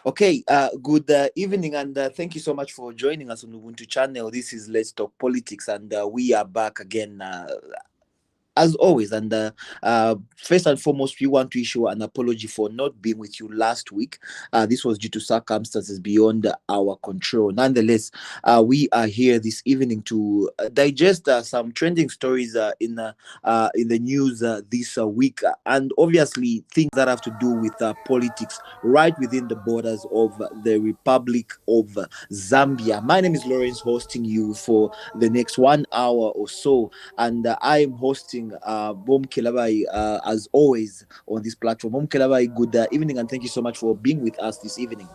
Okay, good evening, and thank you so much for joining us on Ubuntu channel. This is Let's Talk Politics, and we are back again. As always, and first and foremost, we want to issue an apology for not being with you last week. This was due to circumstances beyond our control. Nonetheless, we are here this evening to digest some trending stories in the news this week, and obviously things that have to do with politics right within the borders of the Republic of Zambia. My name is Lawrence, hosting you for the next 1 hour or so, and I am hosting Bom Kelabai as always on this platform. Bom Kelabai, good evening, and thank you so much for being with us this evening.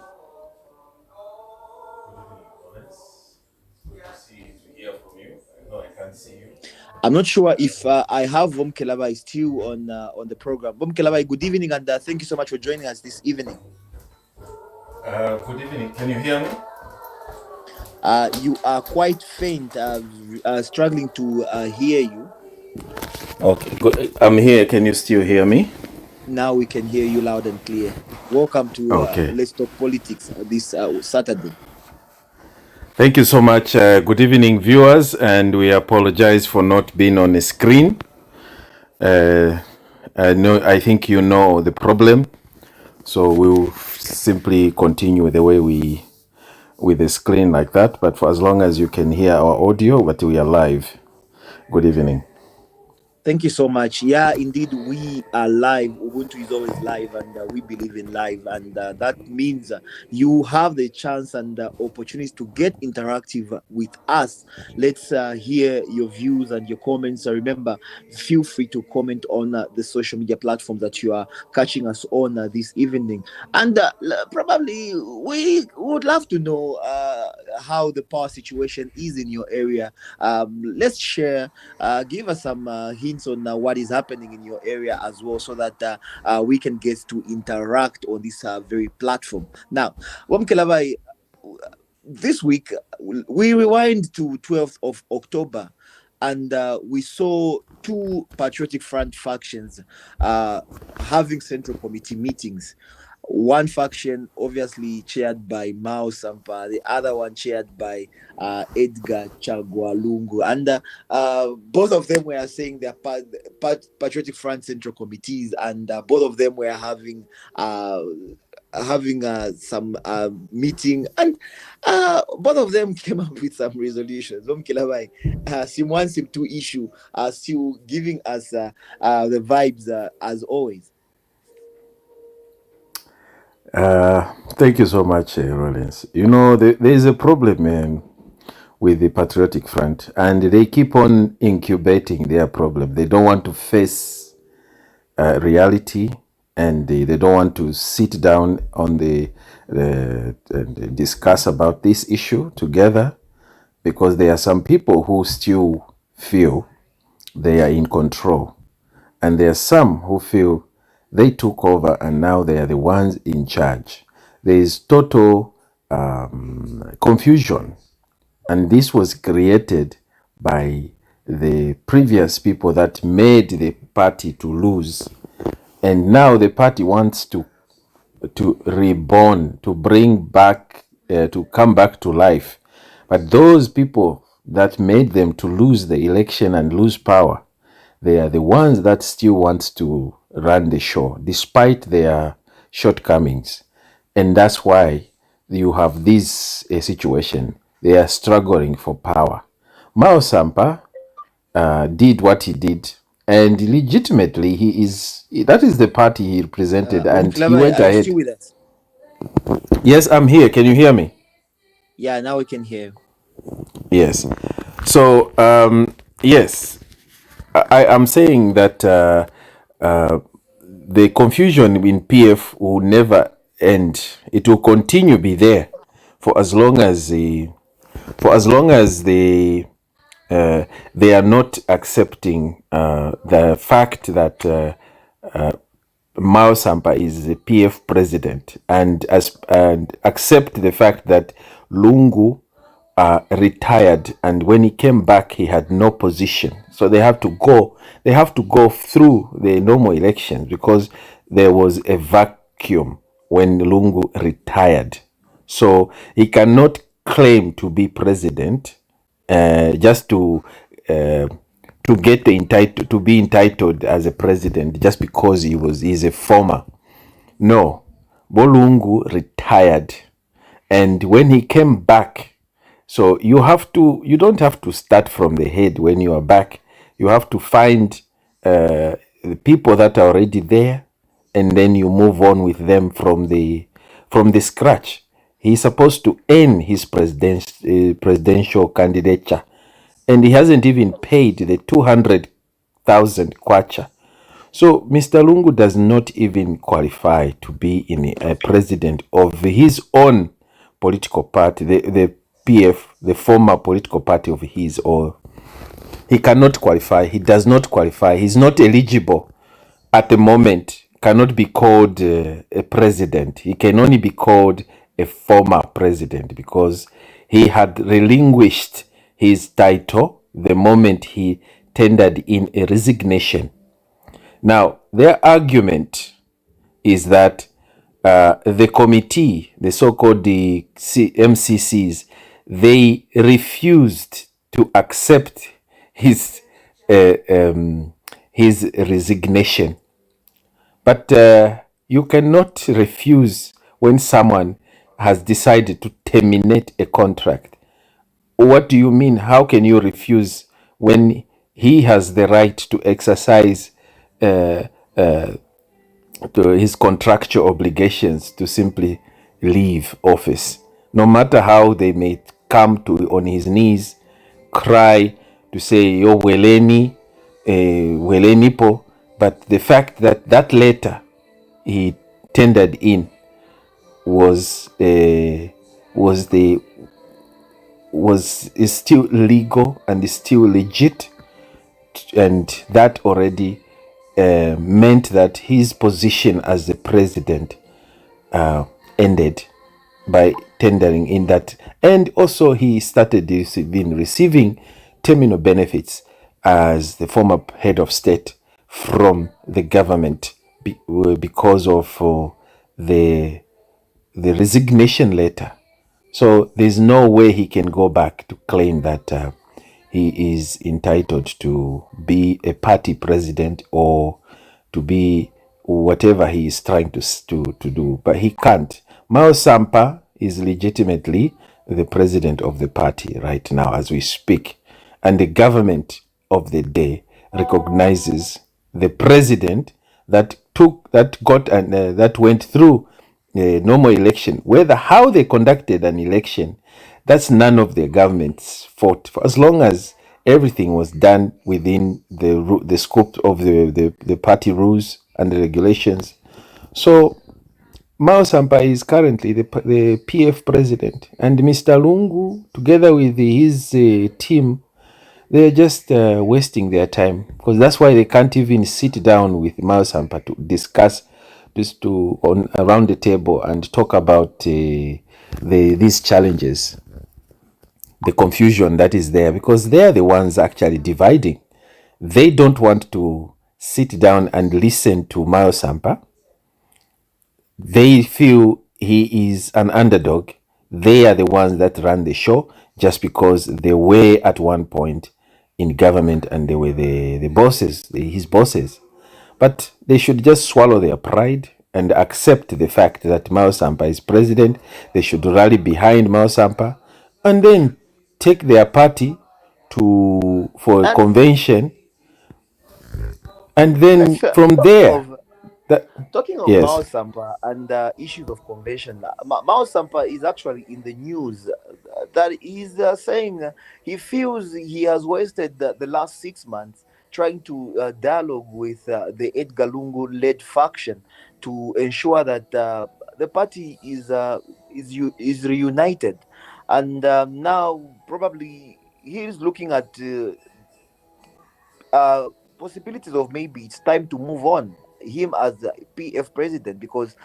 I'm not sure if I have Bom Kelabai still on the program. Bom Kelabai, good evening, and thank you so much for joining us this evening. Good evening. Can you hear me? You are quite faint, struggling to hear you. Okay, good. I'm here. Can you still hear me? Now we can hear you loud and clear. Welcome to Okay. Let's Talk Politics this Saturday. Thank you so much. Good evening, viewers, and we apologize for not being on the screen. I think you know the problem, so we'll simply continue the way with the screen like that. But for as long as you can hear our audio, but we are live. Good evening. Thank you so much. Yeah, indeed, we are live. Ubuntu is always live, and we believe in live, and that means you have the chance and opportunities to get interactive with us. Let's hear your views and your comments. Remember, feel free to comment on the social media platforms that you are catching us on this evening, and probably we would love to know how the power situation is in your area. Let's share. Give us some hints on what is happening in your area as well, so that we can get to interact on this very platform. Now, Wamkelabai, this week we rewind to 12th of October, and we saw two Patriotic Front factions having Central Committee meetings. One faction obviously chaired by Mao Sampa, the other one chaired by Edgar Chagwa Lungu, and both of them were saying they're Patriotic Front Central Committees, and both of them were having some meeting, and both of them came up with some resolutions. Sim 1, Sim 2 issue are still giving us the vibes as always. Thank you so much, Rollins. You know, there is a problem, man, with the Patriotic Front, and they keep on incubating their problem. They don't want to face reality, and they don't want to sit down on and discuss about this issue together, because there are some people who still feel they are in control, and there are some who feel they took over and now they are the ones in charge. There is total confusion, and this was created by the previous people that made the party to lose, and now the party wants to reborn, to bring back, to come back to life. But those people that made them to lose the election and lose power, they are the ones that still want to run the show despite their shortcomings. And that's why you have this situation. They are struggling for power. Mao Sampa did what he did, and legitimately that is the party he represented, and he went Are you still ahead. with us? Yes, I'm here. Can you hear me? Yeah, now we can hear. Yes. So, yes, I am saying that the confusion in PF will never end. It will continue be there for as long as they are not accepting the fact that Mao Sampa is the PF president, and accept the fact that Lungu retired, and when he came back he had no position, so they have to go through the normal elections because there was a vacuum when Lungu retired. So he cannot claim to be president just to get the entitled to be entitled as a president just because he's a former. No, Bolungu retired, and when he came back, so you don't have to start from the head when you are back. You have to find the people that are already there, and then you move on with them from the scratch. He's supposed to earn his presidential candidature, and he hasn't even paid the 200,000 kwacha. So Mr. Lungu does not even qualify to be in a president of his own political party, the PF, the former political party of his, or he cannot qualify. He does not qualify. He's not eligible at the moment. Cannot be called a president. He can only be called a former president because he had relinquished his title the moment he tendered in a resignation. Now, their argument is that the committee, the so-called MCCs, they refused to accept his resignation. But you cannot refuse when someone has decided to terminate a contract. What do you mean? How can you refuse when he has the right to exercise to his contractual obligations to simply leave office, no matter how they may come to on his knees, cry to say yo weleni, welenipo, but the fact that that letter he tendered in was is still legal and is still legit, and that already meant that his position as the president ended by tendering in that. And also he started receiving terminal benefits as the former head of state from the government because of the resignation letter. So there's no way he can go back to claim that he is entitled to be a party president or to be whatever he is trying to do. But he can't. Mao Sampa is legitimately the president of the party right now as we speak. And the government of the day recognizes the president that went through a normal election. Whether how they conducted an election, that's none of the government's fault. For as long as everything was done within the scope of the party rules and the regulations. So Mao Sampa is currently the PF president, and Mr. Lungu, together with his team, they're just wasting their time, because that's why they can't even sit down with Mao Sampa to discuss around the table and talk about these challenges, the confusion that is there, because they're the ones actually dividing. They don't want to sit down and listen to Mao Sampa. They feel he is an underdog. They are the ones that run the show just because they were at one point in government and they were the bosses, his bosses. But they should just swallow their pride and accept the fact that Mao Sampa is president. They should rally behind Mao Sampa and then take their party for a And convention, and then from talking there, of that talking of Mao yes. Sampa and issues of convention, Mao Sampa is actually in the news that he's saying he feels he has wasted the last 6 months trying to dialogue with the Edgar Lungu led faction to ensure that the party is reunited, and now probably he is looking at possibilities of maybe it's time to move on him as the PF president, because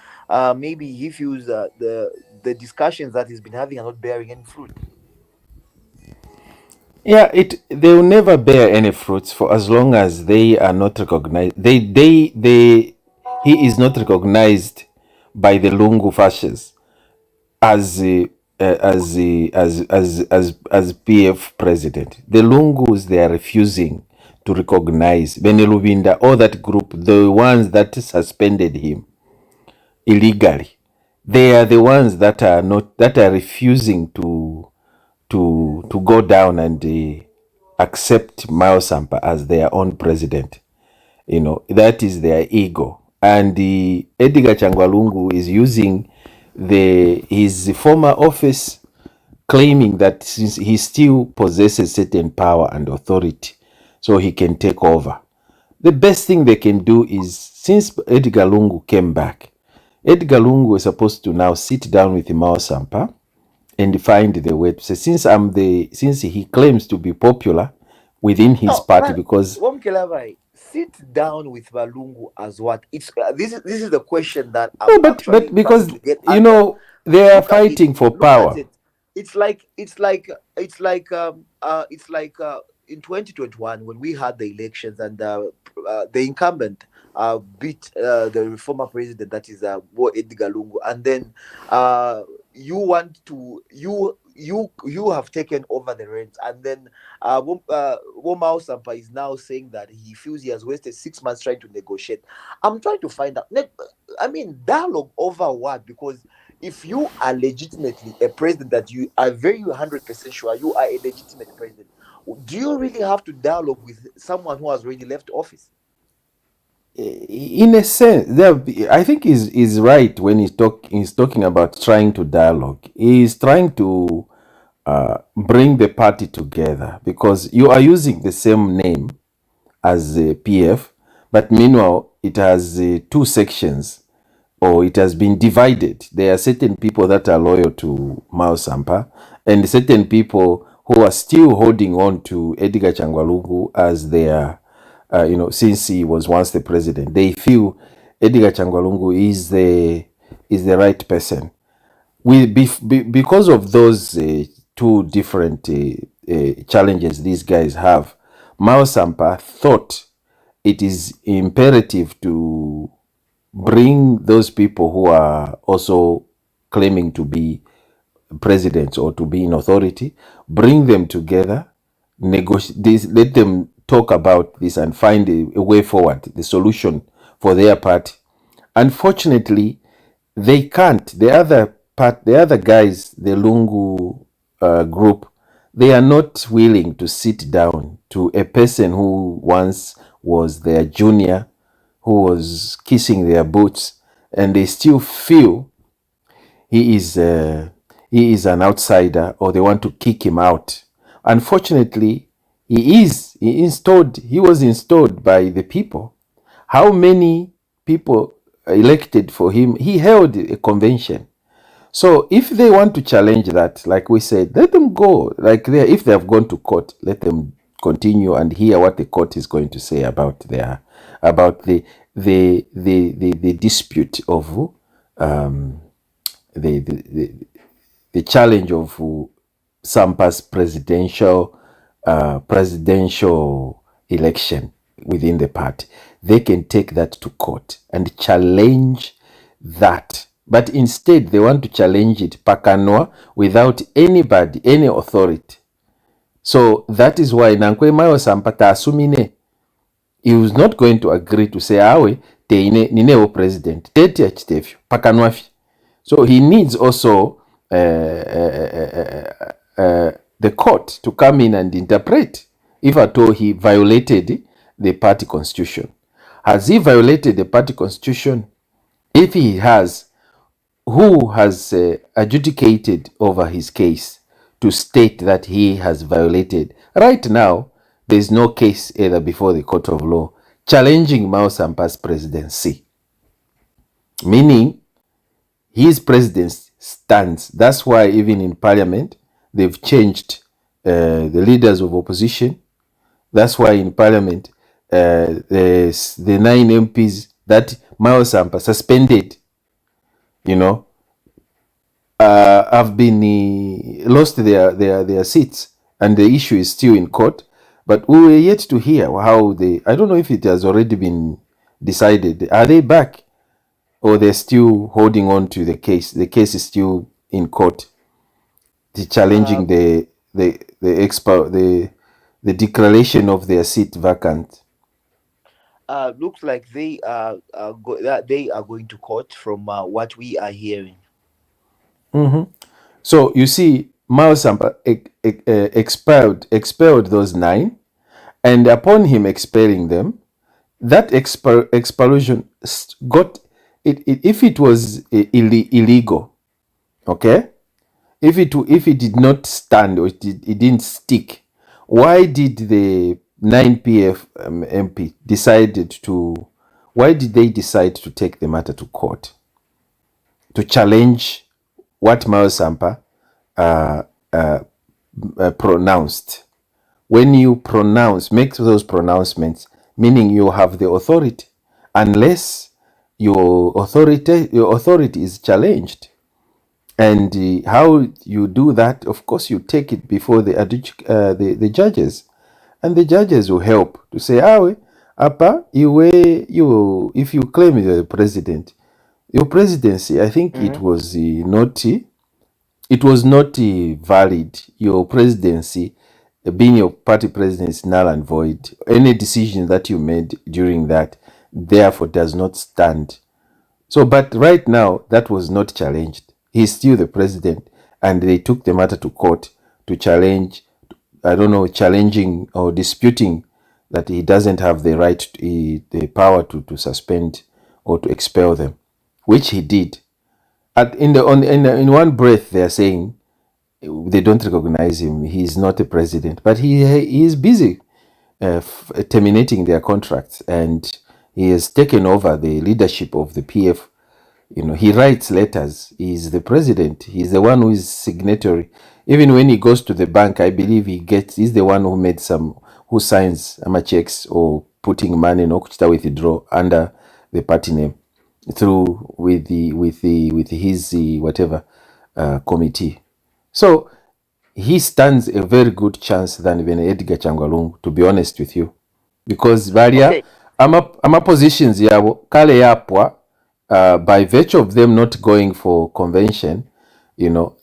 maybe he feels the discussions that he's been having are not bearing any fruit. Yeah, they will never bear any fruits for as long as they are not recognized. He is not recognized by the Lungu fascists as as PF president. The Lungus, they are refusing to recognize Benelubinda or that group, the ones that suspended him illegally. They are the ones that are not, that are refusing to go down and accept Mao Sampa as their own president. You know, that is their ego. And Edgar Changwalungu is using his former office, claiming that since he still possesses certain power and authority, so he can take over. The best thing they can do is, since Edgar Lungu came back, Edgar Lungu is supposed to now sit down with Mao Sampa and find the way to say, since he claims to be popular within his No, party, but because Wamkelabai, sit down with Balungu as what? It's this is the question that I'm no, but actually trying because to get you answered. know they are Look at it. fighting for Look at power. it. It's like in 2021 when we had the elections and the incumbent beat the former president, that is Bo Edgar Lungu, and then you want to you have taken over the reins, and then Womao Sampa is now saying that he feels he has wasted 6 months trying to negotiate. I'm trying to find out. I mean, dialogue over what? Because if you are legitimately a president, that you are very 100% sure you are a legitimate president, do you really have to dialogue with someone who has already left office? In a sense, I think is right when he's talking about trying to dialogue. He's trying to bring the party together, because you are using the same name as PF, but meanwhile it has two sections, or it has been divided. There are certain people that are loyal to Mao Sampa and certain people who are still holding on to Edgar Changwalungu as their, since he was once the president. They feel Edgar Changwalungu is the right person. Because of those two different challenges these guys have, Mao Sampa thought it is imperative to bring those people who are also claiming to be presidents or to be in authority, bring them together, negotiate this, let them talk about this and find a way forward, the solution for their party. Unfortunately, they can't. The other guys, the Lungu group, they are not willing to sit down to a person who once was their junior, who was kissing their boots, and they still feel he is an outsider, or they want to kick him out. Unfortunately, he was installed by the people. How many people elected for him? He held a convention. So if they want to challenge that, like we said, let them go. Like if they have gone to court, let them continue and hear what the court is going to say about the dispute of the challenge of Sampa's presidential election within the party. They can take that to court and challenge that. But instead, they want to challenge it pakanwa, without anybody, any authority. So that is why Nankwe Mayo Sampa asumine he was not going to agree to say awe teine nineo president tete achitefyo pakanwafi. So he needs also the court to come in and interpret if at all he violated the party constitution. Has he violated the party constitution? If he has, who has adjudicated over his case to state that he has violated? Right now, there is no case either before the court of law challenging Mao Sampa's presidency, meaning his presidency stands. That's why even in parliament, they've changed the leaders of opposition. That's why in parliament, the 9 MPs that Mao Sampa suspended, have been lost their seats, and the issue is still in court. But we were yet to hear how I don't know if it has already been decided. Are they back? or they're still holding on to the case. The case is still in court, challenging Um, the declaration of their seat vacant. looks like that they are going to court from what we are hearing. So you see, Mao Sampa expelled those 9, and upon him expelling them, that expulsion got it. If it was illegal, okay, if it did not stand, or it didn't stick, why did the 9 PF MP decided to? Why did they decide to take the matter to court to challenge what Mao Sampa pronounced? When you make those pronouncements, meaning you have the authority, unless your authority is challenged. And how you do that, of course, you take it before the judges, and the judges will help to say, apa, if you claim you're the president, your presidency, I think Mm-hmm. it was not valid. Your presidency, being your party president, is null and void. Any decision that you made during that, therefore, does not stand. So, but right now, that was not challenged. He's still the president, and they took the matter to court to challenge, I don't know, challenging or disputing that he doesn't have the right, the power to suspend or to expel them, which he did. In one breath, they are saying they don't recognize him. He's not a president, but he is busy terminating their contracts, and he has taken over the leadership of the PF. He writes letters. He's the president. He's the one who is signatory. Even when he goes to the bank, I believe he's the one who signs checks or putting money in Okuchita withdraw under the party name through with his whatever committee. So he stands a very good chance than even Edgar Changwalungu, to be honest with you, because varia Okay. ama positions yabo kale yapwa, by virtue of them not going for convention,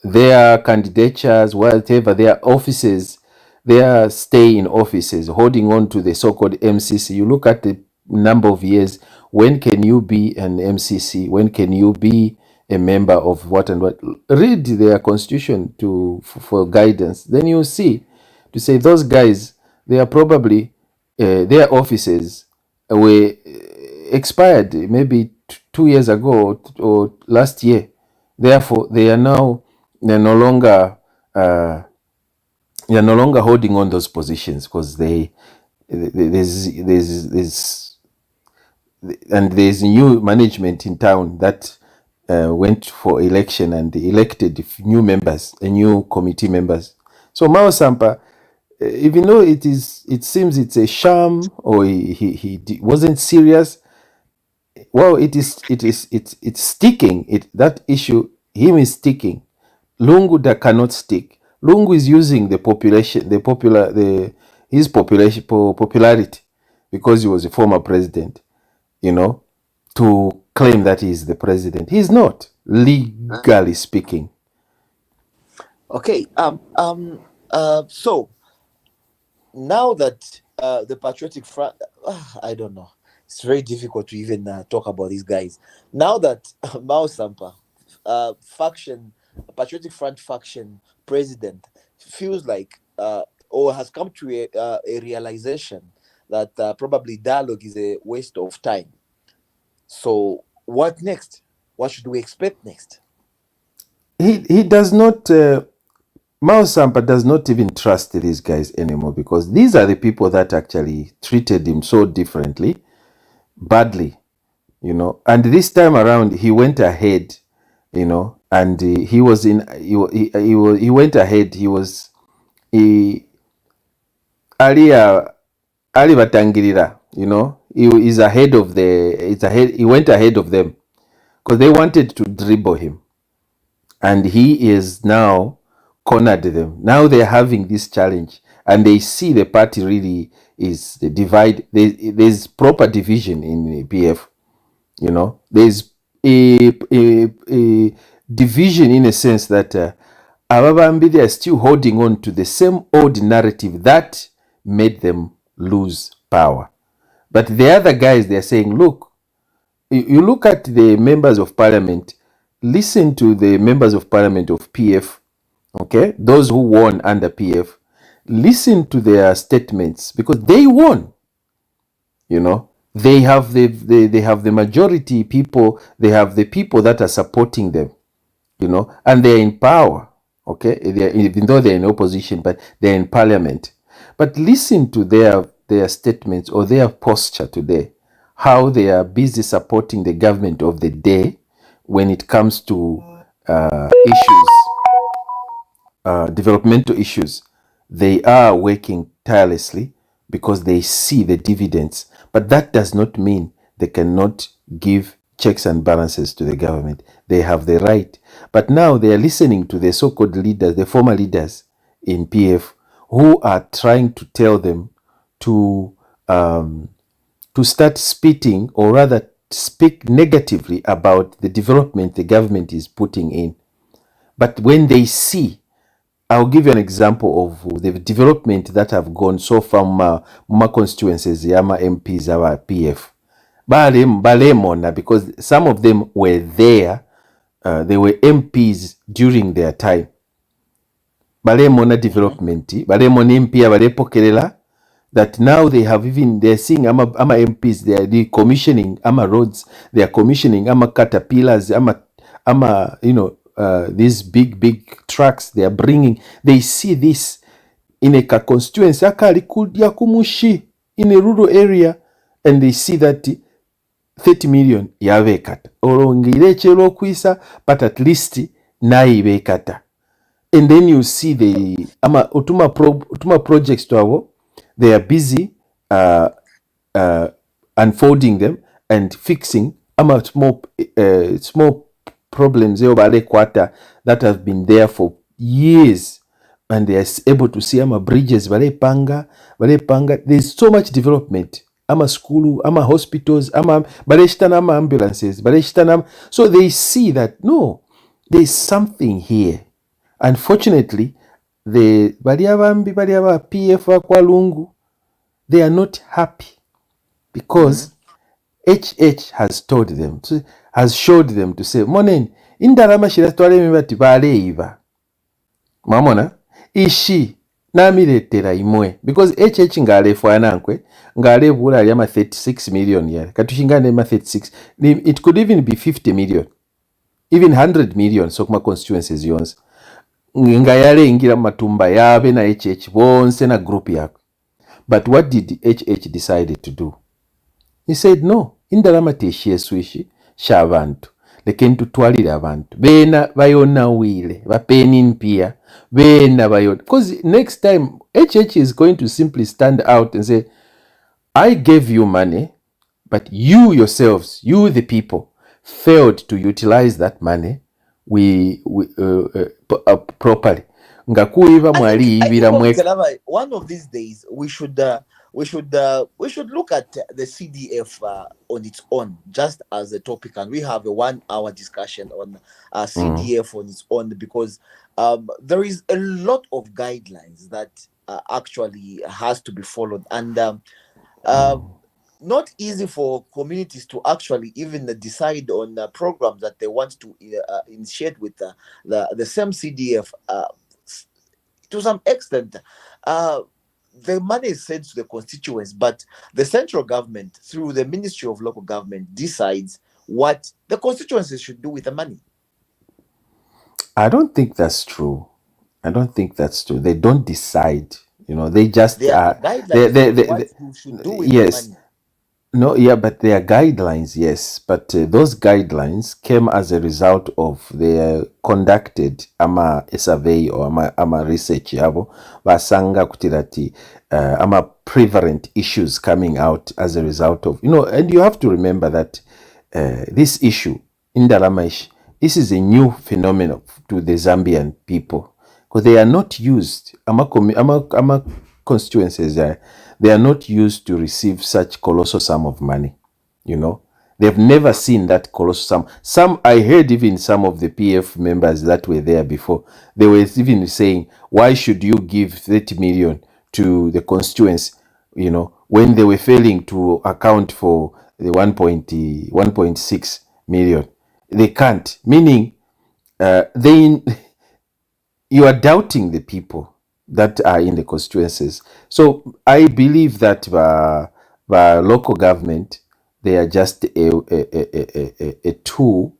their candidatures, whatever their offices, their stay in offices, holding on to the so-called MCC. You look at the number of years. When can you be an MCC? When can you be a member of what and what? Read their constitution for guidance. Then you see, to say those guys, they are probably their offices were expired maybe 2 years ago, or last year. Therefore, they're no longer holding on those positions, because there's and there's new management in town that went for election and elected new members, new committee members. So Mao Sampa, even though it seems it's a sham, or he wasn't serious, well, it's sticking. That issue, him is sticking. Lungu that cannot stick. Lungu is using the population, his population popularity, because he was a former president, to claim that he is the president. He's not, legally speaking. Okay. So now that the Patriotic Front, I don't know. It's very difficult to even talk about these guys. Now that Mao Sampa, Patriotic Front faction president, feels like or has come to a realization that probably dialogue is a waste of time. So what next? What should we expect next? He does not. Mao Sampa does not even trust these guys anymore, because these are the people that actually treated him so differently, badly, And this time around, he went ahead, and he was in. He went ahead. He alia ali batangirira, He is ahead of He went ahead of them, because they wanted to dribble him, and he is now cornered them. Now they're having this challenge, and they see the party really is the divide. There's proper division in the PF. There's a division in a sense that Ababambi, they are still holding on to the same old narrative that made them lose power. But the other guys, they are saying, look, you look at the members of parliament, listen to the members of parliament of PF, okay, those who won under PF, listen to their statements because they won. You know, they have they have the majority people, they have the people that are supporting them, you know, and they're in power. Okay, even though they're in opposition, but they're in parliament. But listen to their statements or their posture today, how they are busy supporting the government of the day when it comes to issues, developmental issues. They are working tirelessly because they see the dividends. But that does not mean they cannot give checks and balances to the government. They have the right. But now they are listening to the so-called leaders, the former leaders in PF, who are trying to tell them to start spitting, or rather speak negatively about the development the government is putting in. But when they see, I'll give you an example of the development that have gone so from my constituencies, Yama MPs, our PF. Balemona, because some of them were there, they were MPs during their time. Balemona development, balemona MP, balepokerela, that now they have even, they're seeing ama MPs, they are decommissioning ama roads, they are commissioning ama caterpillars, ama you know, these big trucks they are bringing. They see this in a constituency akali kudya kumushi in a rural area, and they see that 30 million yabekata olongire chero okwisa, but at least naibekata. And then you see the utuma projects to abo, they are busy unfolding them and fixing small problems that have been there for years, and they are able to see bridges panga. There's so much development, school, hospitals, ambulances, so they see that no, there's something here. Unfortunately, the baliaba PF Kwalungu, they are not happy because HH has told them, has showed them to say, monen indarama shiratwale mibati baleiva mamona ishi namiretera imwe, because HH ngalefu nankwe ngalebula yama 36 million yale katushingane ma 36, it could even be 50 million, even 100 million, so kuma constituencies yonse nga yalengira matumba yabe na HH bonse na group yako. But what did HH decide to do? He said no, indalama teshiye swishi shabantu leke ntutwalire abantu bena bayonawile bapeni pia bena bayon, because next time HH is going to simply stand out and say, I gave you money, but you yourselves, you the people, failed to utilize that money properly. Ngakuiva mwali ibira one of these days we should look at the CDF on its own, just as a topic, and we have a 1 hour discussion on CDF on its own, because there is a lot of guidelines that actually has to be followed, and not easy for communities to actually even decide on programs that they want to initiate with the same CDF. To some extent, the money is sent to the constituents, but the central government, through the Ministry of Local Government, decides what the constituencies should do with the money. I don't think that's true. They don't decide. You know, they just guidelines what you should do with yes. the money. No, yeah, but there are guidelines, yes. But those guidelines came as a result of they conducted a survey or ama research yabo basanga kutirati ama prevalent issues coming out as a result of, you know, and you have to remember that this issue in Dalamaish, this is a new phenomenon to the Zambian people because they are not used ama constituencies they are not used to receive such colossal sum of money, you know. They've never seen that colossal sum. Some, I heard even some of the PF members that were there before, they were even saying, why should you give 30 million to the constituents, when they were failing to account for the 1.6 million? They can't, meaning they you are doubting the people that are in the constituencies. So I believe that the local government, they are just a tool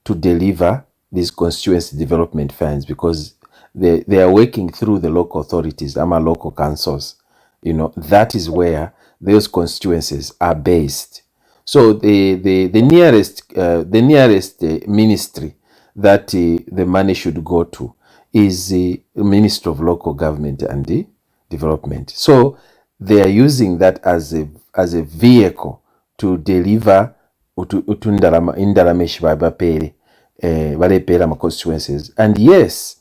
to deliver these constituency development funds, because they are working through the local authorities, local councils. That is where those constituencies are based. So the nearest ministry that the money should go to is the Ministry of Local Government and Development. So they are using that as a vehicle to deliver indalama eshibabapere balepera ma constituencies. And yes,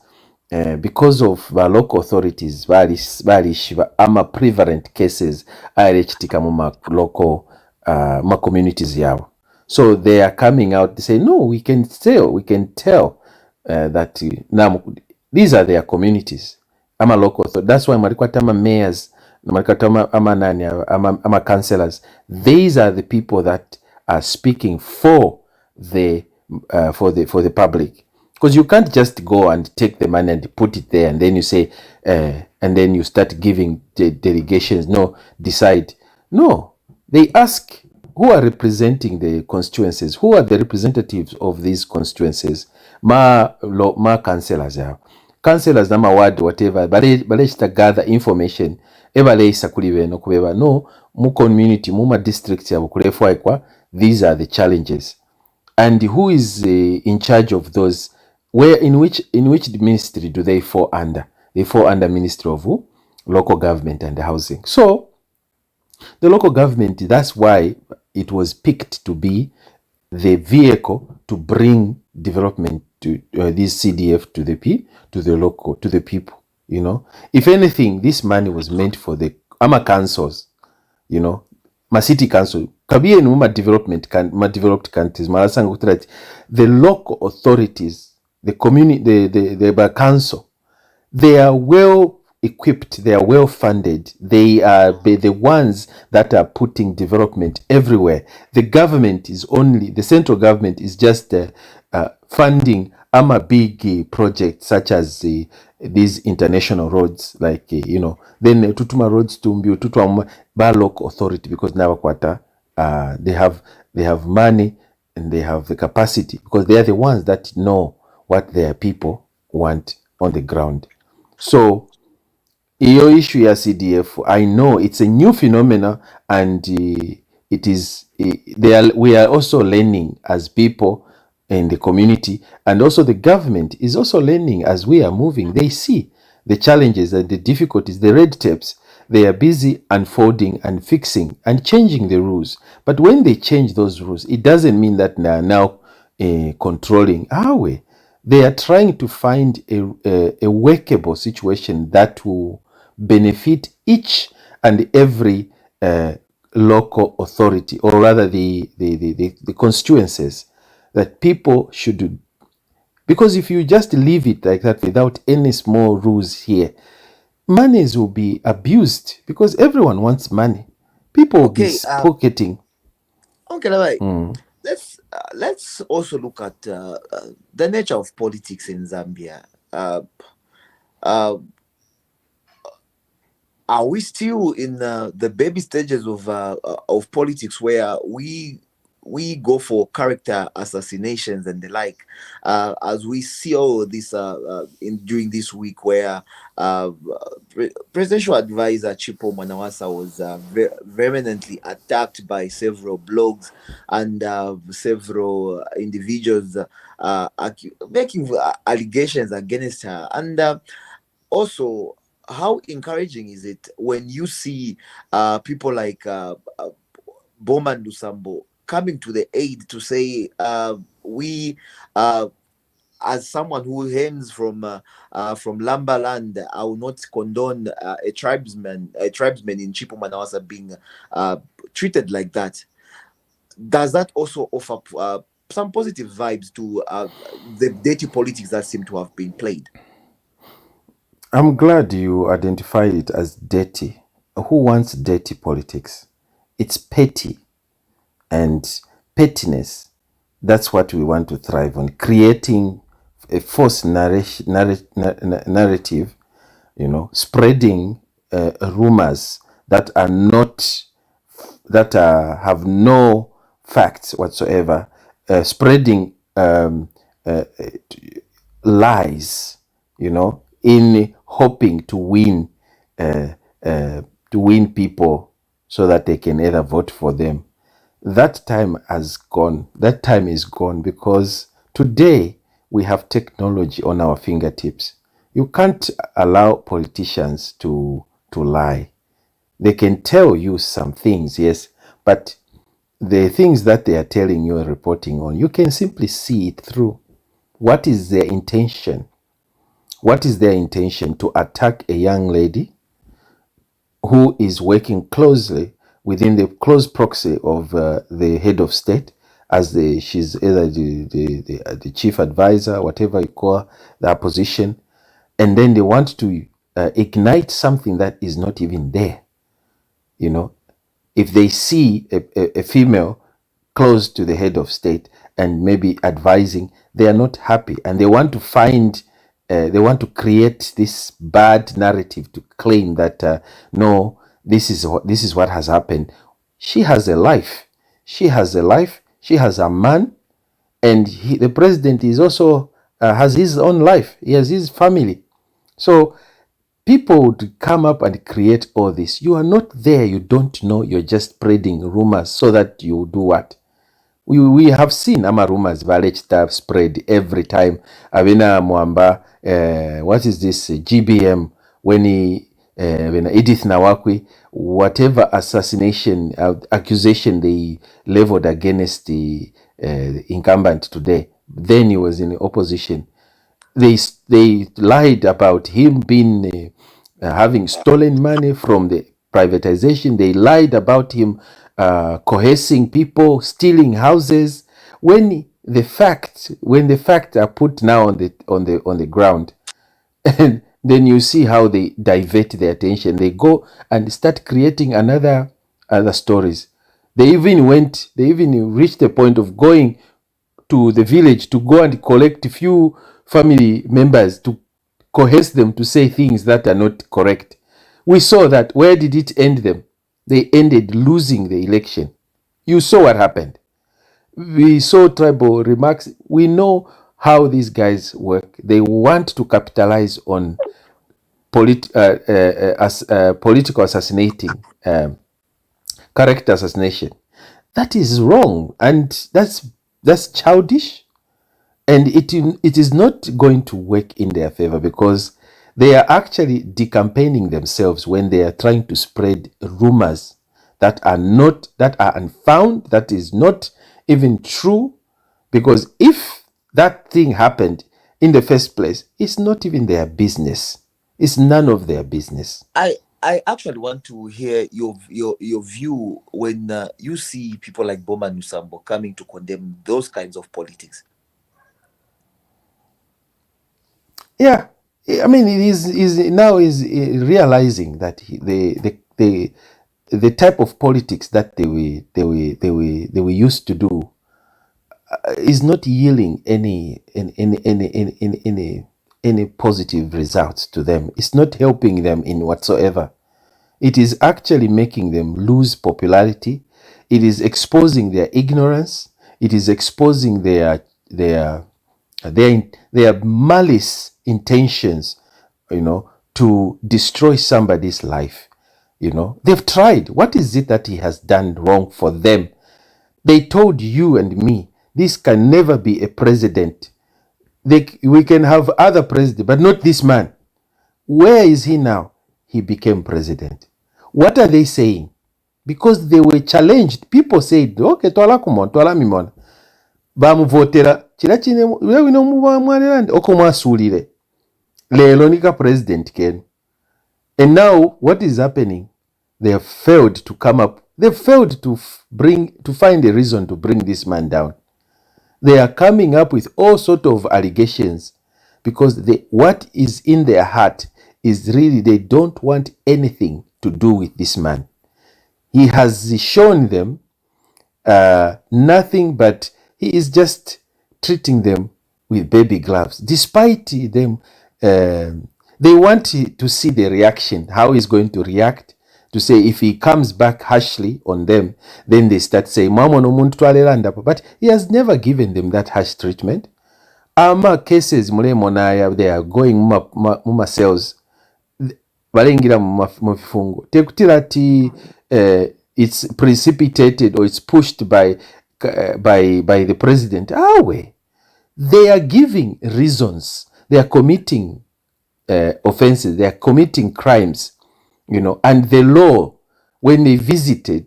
because of the local authorities barishiba ama prevalent cases arechitika mu local ma communities yabo. So they are coming out to say, no, we can tell that now these are their communities. Ama local authority. That's why marikwata ama mayors, marikwata ama nani, ama councillors. These are the people that are speaking for the public. Because you can't just go and take the money and put it there and then you say, and then you start giving the delegations, no, decide. No, they ask who are representing the constituencies, who are the representatives of these constituencies, ma councillors are. Councillors na ward whatever, balechita gather information, ebaleisa kuli beno kubeba, no, mu community, mu district yabo kulefwa kwa, these are the challenges. And who is in charge of those? Where in which ministry do they fall under? They fall under Ministry of Local Government and Housing. So the local government, that's why it was picked to be the vehicle to bring development to this CDF to the people. If anything, this money was meant for the councils, my city council kabiye in ma developed countries marasanga kutirati the local authorities, the community, the council, they are well equipped, they are well funded, they are the ones that are putting development everywhere. The central government is just funding big projects such as these international roads, like then tutuma roads tumbi tutuma ba local authority, because now they have money and they have the capacity, because they are the ones that know what their people want on the ground. So iyo issue ya CDF, I know it's a new phenomena, and it is we are also learning as people in the community, and also the government is also learning as we are moving. They see the challenges and the difficulties, the red tapes. They are busy unfolding and fixing and changing the rules. But when they change those rules, it doesn't mean that they are now controlling our way. They are trying to find a workable situation that will benefit each and every local authority, or rather the constituencies, that people should do. Because if you just leave it like that without any small rules here, monies will be abused, because everyone wants money. People will be pocketing. Okay, right. Let's also look at the nature of politics in Zambia. Are we still in the baby stages of politics, where we go for character assassinations and the like, as we see all this during this week, where presidential advisor Chipo Manawasa was vehemently attacked by several blogs and several individuals making allegations against her. And also, how encouraging is it when you see people like Bowman Lusambo coming to the aid to say, we, as someone who hails from Lambaland, I will not condone a tribesman in Chipo Manawasa being treated like that. does that also offer some positive vibes to the dirty politics that seem to have been played? I'm glad you identified it as dirty. Who wants dirty politics? It's petty, and pettiness, that's what we want to thrive on, creating a false narrative, spreading rumors that are not, have no facts whatsoever, spreading lies, in hoping to win, people so that they can either vote for them. That time has gone. That time is gone, because today we have technology on our fingertips. You can't allow politicians to lie. They can tell you some things, yes, but the things that they are telling you and reporting on, you can simply see it through. What is their intention? What is their intention? To attack a young lady who is working closely within the close proxy of the head of state, as she's either the chief advisor, whatever you call that position, and then they want to ignite something that is not even there. If they see a female close to the head of state and maybe advising, they are not happy, and they want to they want to create this bad narrative to claim that no, this is what has happened. She has a life. She has a life. She has a man, and the president is also has his own life. He has his family. So people would come up and create all this. You are not there. You don't know. You're just spreading rumors so that you do what? We have seen ama rumors valechita spread every time. Avena Mwamba, what is this GBM, when Edith Nawakwi, whatever assassination accusation they leveled against the incumbent today, then he was in the opposition. They lied about him being having stolen money from the privatization. They lied about him coercing people, stealing houses. When the facts are put now on the ground, and then you see how they divert their attention. They go and start creating other stories. They even reached the point of going to the village to go and collect a few family members to coerce them to say things that are not correct. We saw that. Where did it end them? They ended losing the election. You saw what happened. We saw tribal remarks. We know how these guys work. They want to capitalize on political assassinating, character assassination. That is wrong, and that's childish, and it is not going to work in their favor, because they are actually decampaigning themselves when they are trying to spread rumors that are unfound, that is not even true. Because if that thing happened in the first place, it's not even their business. It's none of their business. I actually want to hear your view when you see people like Boma Nusambo coming to condemn those kinds of politics. Yeah, I mean, is now realizing that the type of politics that they were used to do is not yielding any positive results to them. It's not helping them in whatsoever. It is actually making them lose popularity. It is exposing their ignorance. It is exposing their malice intentions, to destroy somebody's life. They've tried. What is it that he has done wrong for them? They told you and me, this can never be a president. We can have other presidents, but not this man. Where is he now? He became president. What are they saying? Because they were challenged. People said, okay, twala mimona. Bamuvotera kira kine wino mubamwalira okomwasulire lelo nika president ken. And now what is happening? They have failed to come up They failed to find a reason to bring this man down. They are coming up with all sort of allegations because what is in their heart is really they don't want anything to do with this man. He has shown them nothing, but he is just treating them with baby gloves. Despite them, they want to see the reaction, how he's going to react. To say if he comes back harshly on them, then they start saying, but he has never given them that harsh treatment. Ama cases mulemonaya, they are going muma cells, balengira mu bifungo. Tekutira ati it's precipitated or it's pushed by the president. Awe, they are giving reasons. They are committing offenses. They are committing crimes. And the law, when they visit them,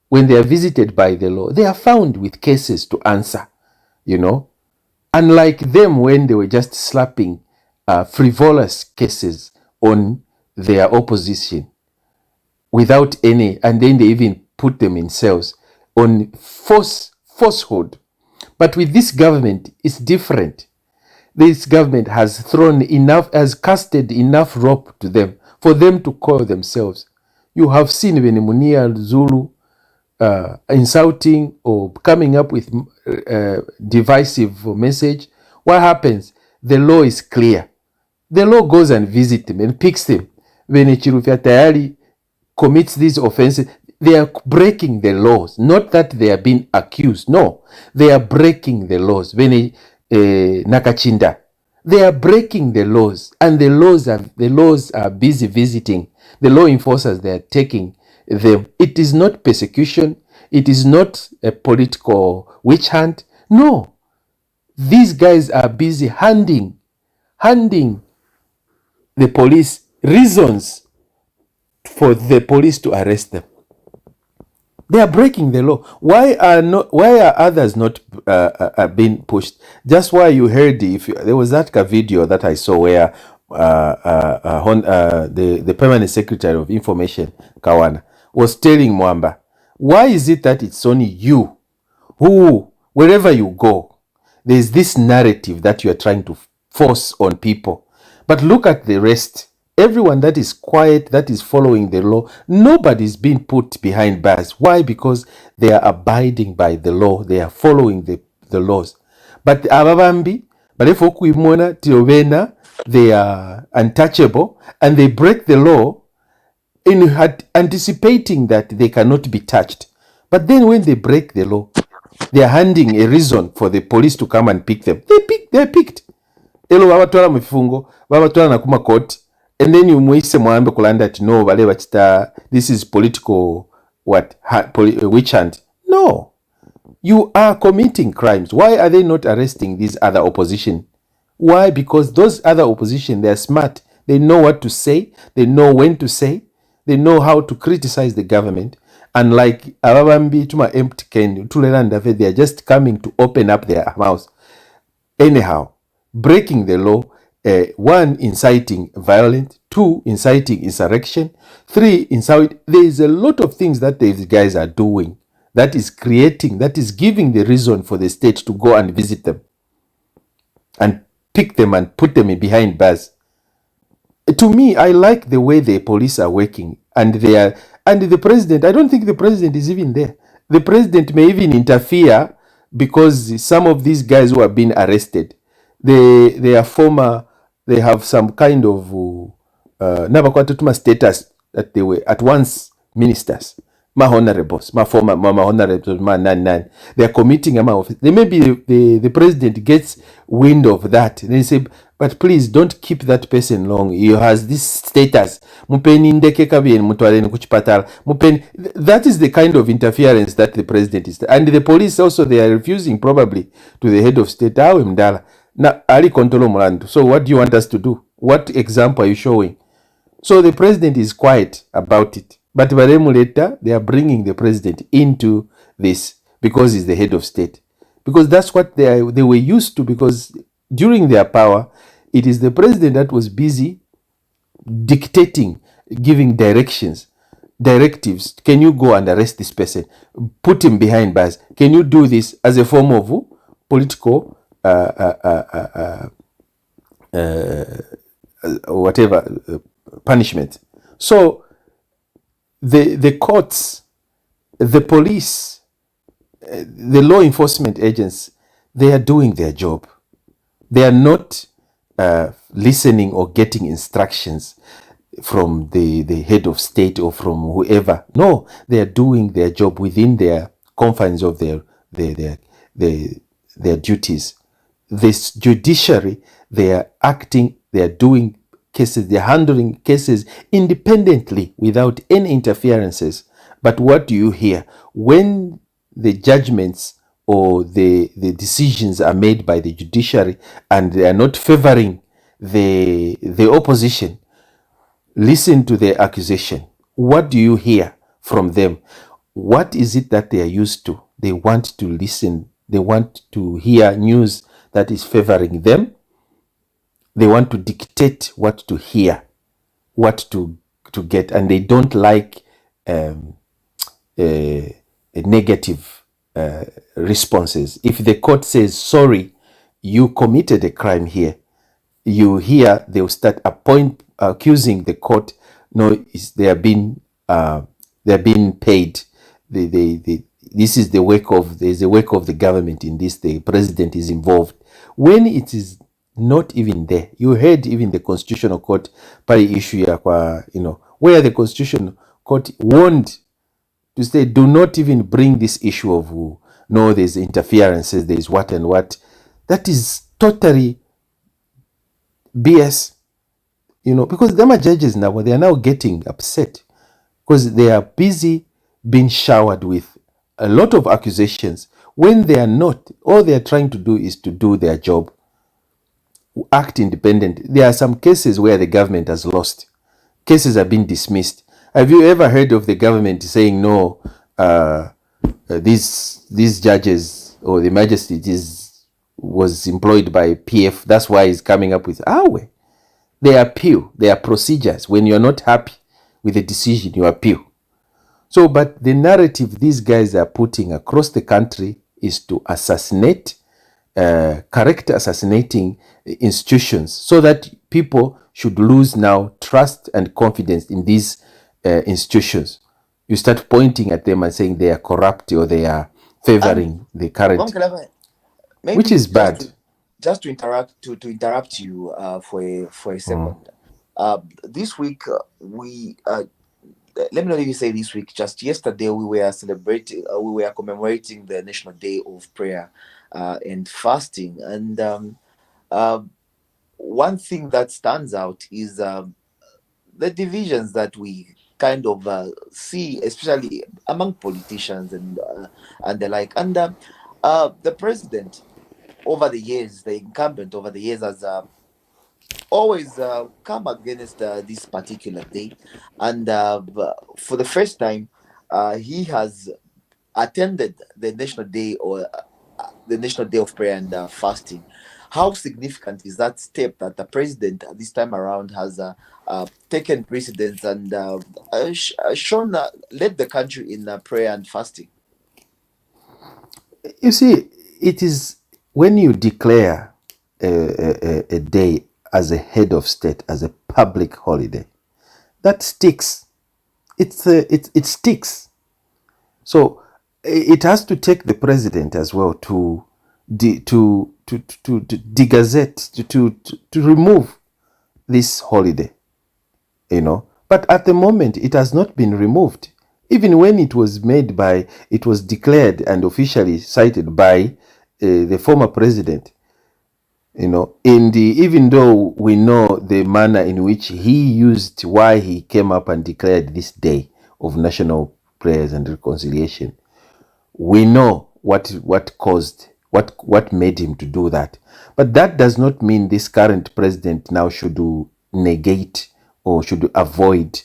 when they are visited by the law, they are found with cases to answer, Unlike them when they were just slapping frivolous cases on their opposition without any, and then they even put them in cells on falsehood. But with this government, it's different. This government has casted enough rope to them for them to call themselves. You have seen Munia Zulu insulting or coming up with divisive message. What happens? The law is clear. The law goes and visits them and picks them. When Chirufya Tayari commits these offenses, they are breaking the laws. Not that they are being accused. No, they are breaking the laws. When Nakachinda, they are breaking the laws, and the laws are busy visiting. The law enforcers, they are taking them. It is not persecution. It is not a political witch hunt. No, these guys are busy handing the police reasons for the police to arrest them. They are breaking the law. Why are others not being pushed? Just why you heard there was that video that I saw where the permanent secretary of information Kawana was telling Mwamba, why is it that it's only you who, wherever you go, there's this narrative that you are trying to force on people, but look at the rest. Everyone that is quiet, that is following the law, nobody's being put behind bars. Why? Because they are abiding by the law. They are following the laws. But ababambi, balefokuimona tiovena, they are untouchable and they break the law in anticipating that they cannot be touched. But then when they break the law, they are handing a reason for the police to come and pick them. They're picked. Elo babatwala mu bifungo, babatwala na kuma court. And then you mwise mwambe kulanda ati no bale bachita this is political witch hunt. No, you are committing crimes. Why are they not arresting these other opposition? Why? Because those other opposition, they are smart. They know what to say. They know when to say. They know how to criticize the government. And like ababambi tuma empty can tulelanda, they are just coming to open up their mouths. Anyhow, breaking the law. 1, inciting violence. 2, inciting insurrection. 3, there is a lot of things that these guys are doing that is giving the reason for the state to go and visit them and pick them and put them behind bars. To me, I like the way the police are working, and the president, I don't think the president is even there. The president may even interfere because some of these guys who have been arrested, they have some kind of status that they were at once ministers, my honorables, my former honorables, my nan. They are committing amount of. They maybe the president gets wind of that. And they say, but please don't keep that person long. He has this status. That is the kind of interference that the president is. And the police also, they are refusing probably to the head of state. So what do you want us to do? What example are you showing? So the president is quiet about it. But later, they are bringing the president into this because he's the head of state. Because that's what they were used to, because during their power, it is the president that was busy dictating, giving directions. directives. Can you go and arrest this person? Put him behind bars. Can you do this as a form of political whatever punishment? So the courts, the police, the law enforcement agents, they are doing their job. They are not listening or getting instructions from the head of state or from whoever. No, they are doing their job within their confines of their duties. This judiciary, they are acting, they are doing cases, they are handling cases independently without any interferences. But what do you hear? When the judgments or the decisions are made by the judiciary and they are not favoring the opposition, listen to the accusation. What do you hear from them? What is it that they are used to? They want to listen. They want to hear news that is favoring them. They want to dictate what to hear, what to get, and they don't like negative responses. If the court says, sorry, you committed a crime here, you hear they'll start accusing the court. No, they are being paid. This is the work of there's a work of the government in this. The president is involved. When it is not even there, you heard even the Constitutional Court by issue where the Constitutional Court warned to say, do not even bring this issue of no, there's interferences, there's what and what. That is totally BS, because them are judges now, they are now getting upset because they are busy being showered with a lot of accusations when they are not. All they are trying to do is to do their job, act independent. There are some cases where the government has lost. Cases have been dismissed. Have you ever heard of the government saying, no, these judges or the magistrate was employed by PF, that's why he's coming up with way. They appeal. There are procedures. When you're not happy with the decision, you appeal. So, but the narrative these guys are putting across the country is to assassinate, character assassinating institutions, so that people should lose now trust and confidence in these institutions. You start pointing at them and saying they are corrupt or they are favoring the current, maybe which is bad. Just to interrupt you for a second. This week we let me not even say this week. Just yesterday we were commemorating the National Day of Prayer and Fasting, and one thing that stands out is the divisions that we kind of see, especially among politicians and the like. And the president over the years, the incumbent over the years, has always come against this particular day. And for the first time, he has attended the National Day or the National Day of Prayer and Fasting. How significant is that step that the president this time around has taken precedence and shown led the country in prayer and fasting? You see, it is when you declare a day as a head of state, as a public holiday, that sticks. It sticks. So it has to take the president as well to degazette, to remove this holiday, But at the moment, it has not been removed. Even when it was declared and officially cited by the former president, even though we know the manner in which he used, why he came up and declared this day of national prayers and reconciliation, we know what made him to do that. But that does not mean this current president now should negate or should avoid.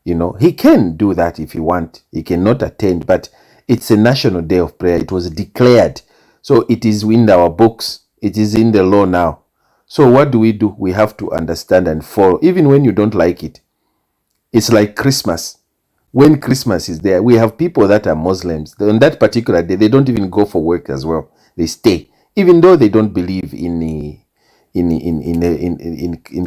He can do that if he want. He cannot attend, but it's a national day of prayer. It was declared. So it is in our books. It is in the law now. So what do? We have to understand and follow, even when you don't like it. It's like Christmas. when Christmas is there, we have people that are Muslims. On that particular day, they don't even go for work as well. They stay, even though they don't believe in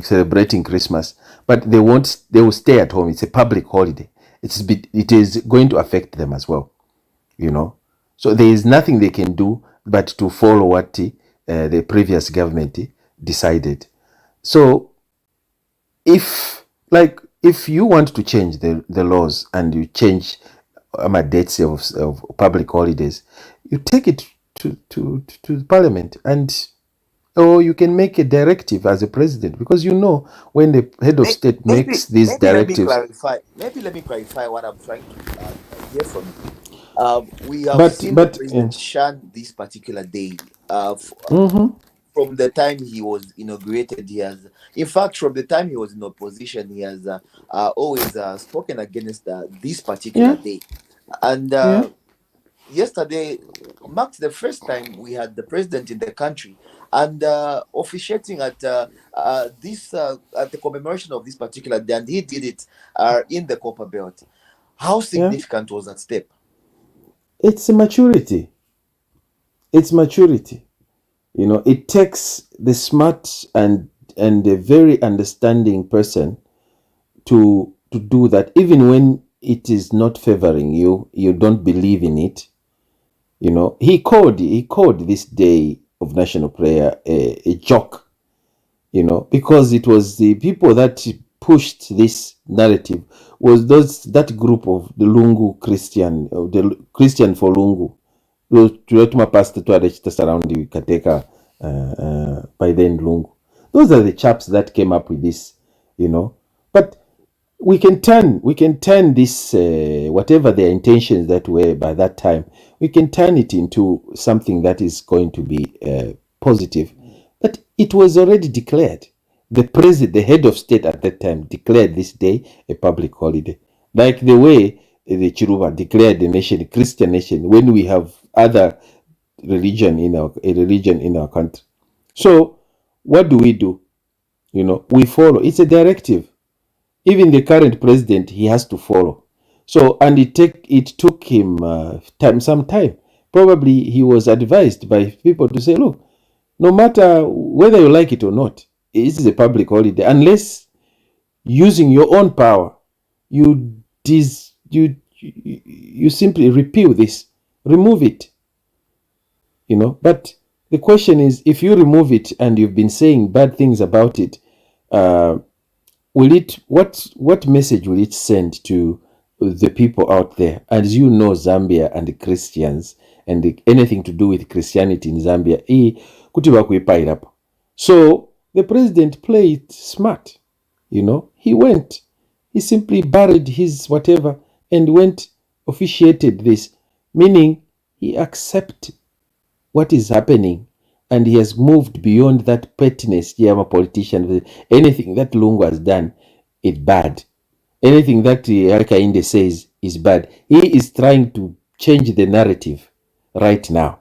celebrating Christmas, but they won't. They will stay at home. It's a public holiday. It is going to affect them as well. You know, so there is nothing they can do but to follow what the previous government decided. So if you want to change the laws and you change dates of public holidays, you take it to the parliament, and or you can make a directive as a president, because you know when the head of state makes these directives. Maybe let me clarify what I'm trying to hear from you. We have But seen the president shun this particular day. From the time he was inaugurated, he has, in fact, from the time he was in opposition, he has always spoken against this particular day. And yesterday marked the first time we had the president in the country and officiating at this at the commemoration of this particular day, and he did it in the Copper Belt. How significant was that step? It's maturity. It's maturity. You know, it takes the smart and a very understanding person to do that, even when it is not favoring you. You don't believe in it. You know, he called this day of national prayer a joke. You know, because it was the people that pushed this narrative was that group of the Lungu Christian, the Christian for Lungu. Tuliotuma pastor to surround the Kateka by then Lungu. Those are the chaps that came up with this, you know. But we can turn this whatever their intentions that were by that time, we can turn it into something that is going to be positive. But it was already declared. The head of state at that time, declared this day a public holiday, like the way the Chiruba declared the nation Christian nation when we have other religion in our country. So what do? You know, we follow. It's a directive. Even the current president, he has to follow. So, and it took him some time. Probably he was advised by people to say, look, no matter whether you like it or not, this is a public holiday. Unless using your own power, you simply repeal this, remove it. You know, but the question is, if you remove it and you've been saying bad things about it, what message will it send to the people out there? As you know, Zambia and the Christians and anything to do with Christianity in Zambia, so the president played smart. You know, he simply buried his whatever and went officiated this, meaning he accepted what is happening, and he has moved beyond that pettiness. I'm a politician. Anything that Lungu has done is bad. Anything that Hakainde says is bad. He is trying to change the narrative right now.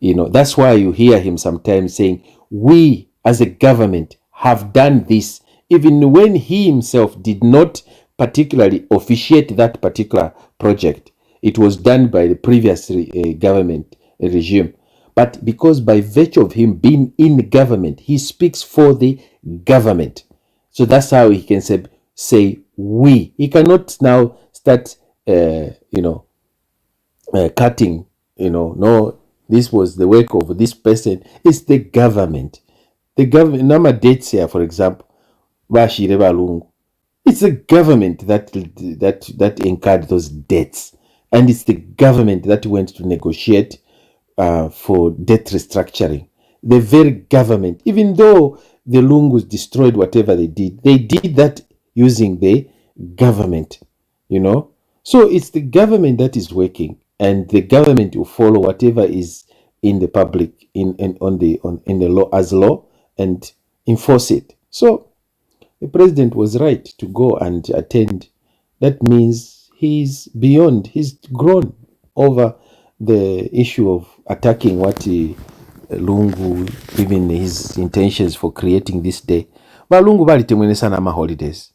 You know, that's why you hear him sometimes saying, we as a government have done this, even when he himself did not particularly officiate that particular project. It was done by the previous government regime. But because by virtue of him being in the government, he speaks for the government. So that's how he can say we. He cannot now start, cutting, no, this was the work of this person. It's the government. The government, Nama dates here, for example, it's the government that incurred those debts. And it's the government that went to negotiate for debt restructuring. The very government, even though the Lungus destroyed whatever they did that using the government, you know. So it's the government that is working, and the government will follow whatever is in the public in the law as law and enforce it. So the president was right to go and attend. That means he's grown over the issue of attacking what Lungu, even his intentions for creating this day. But Lungu balitemwene sana ma holidays.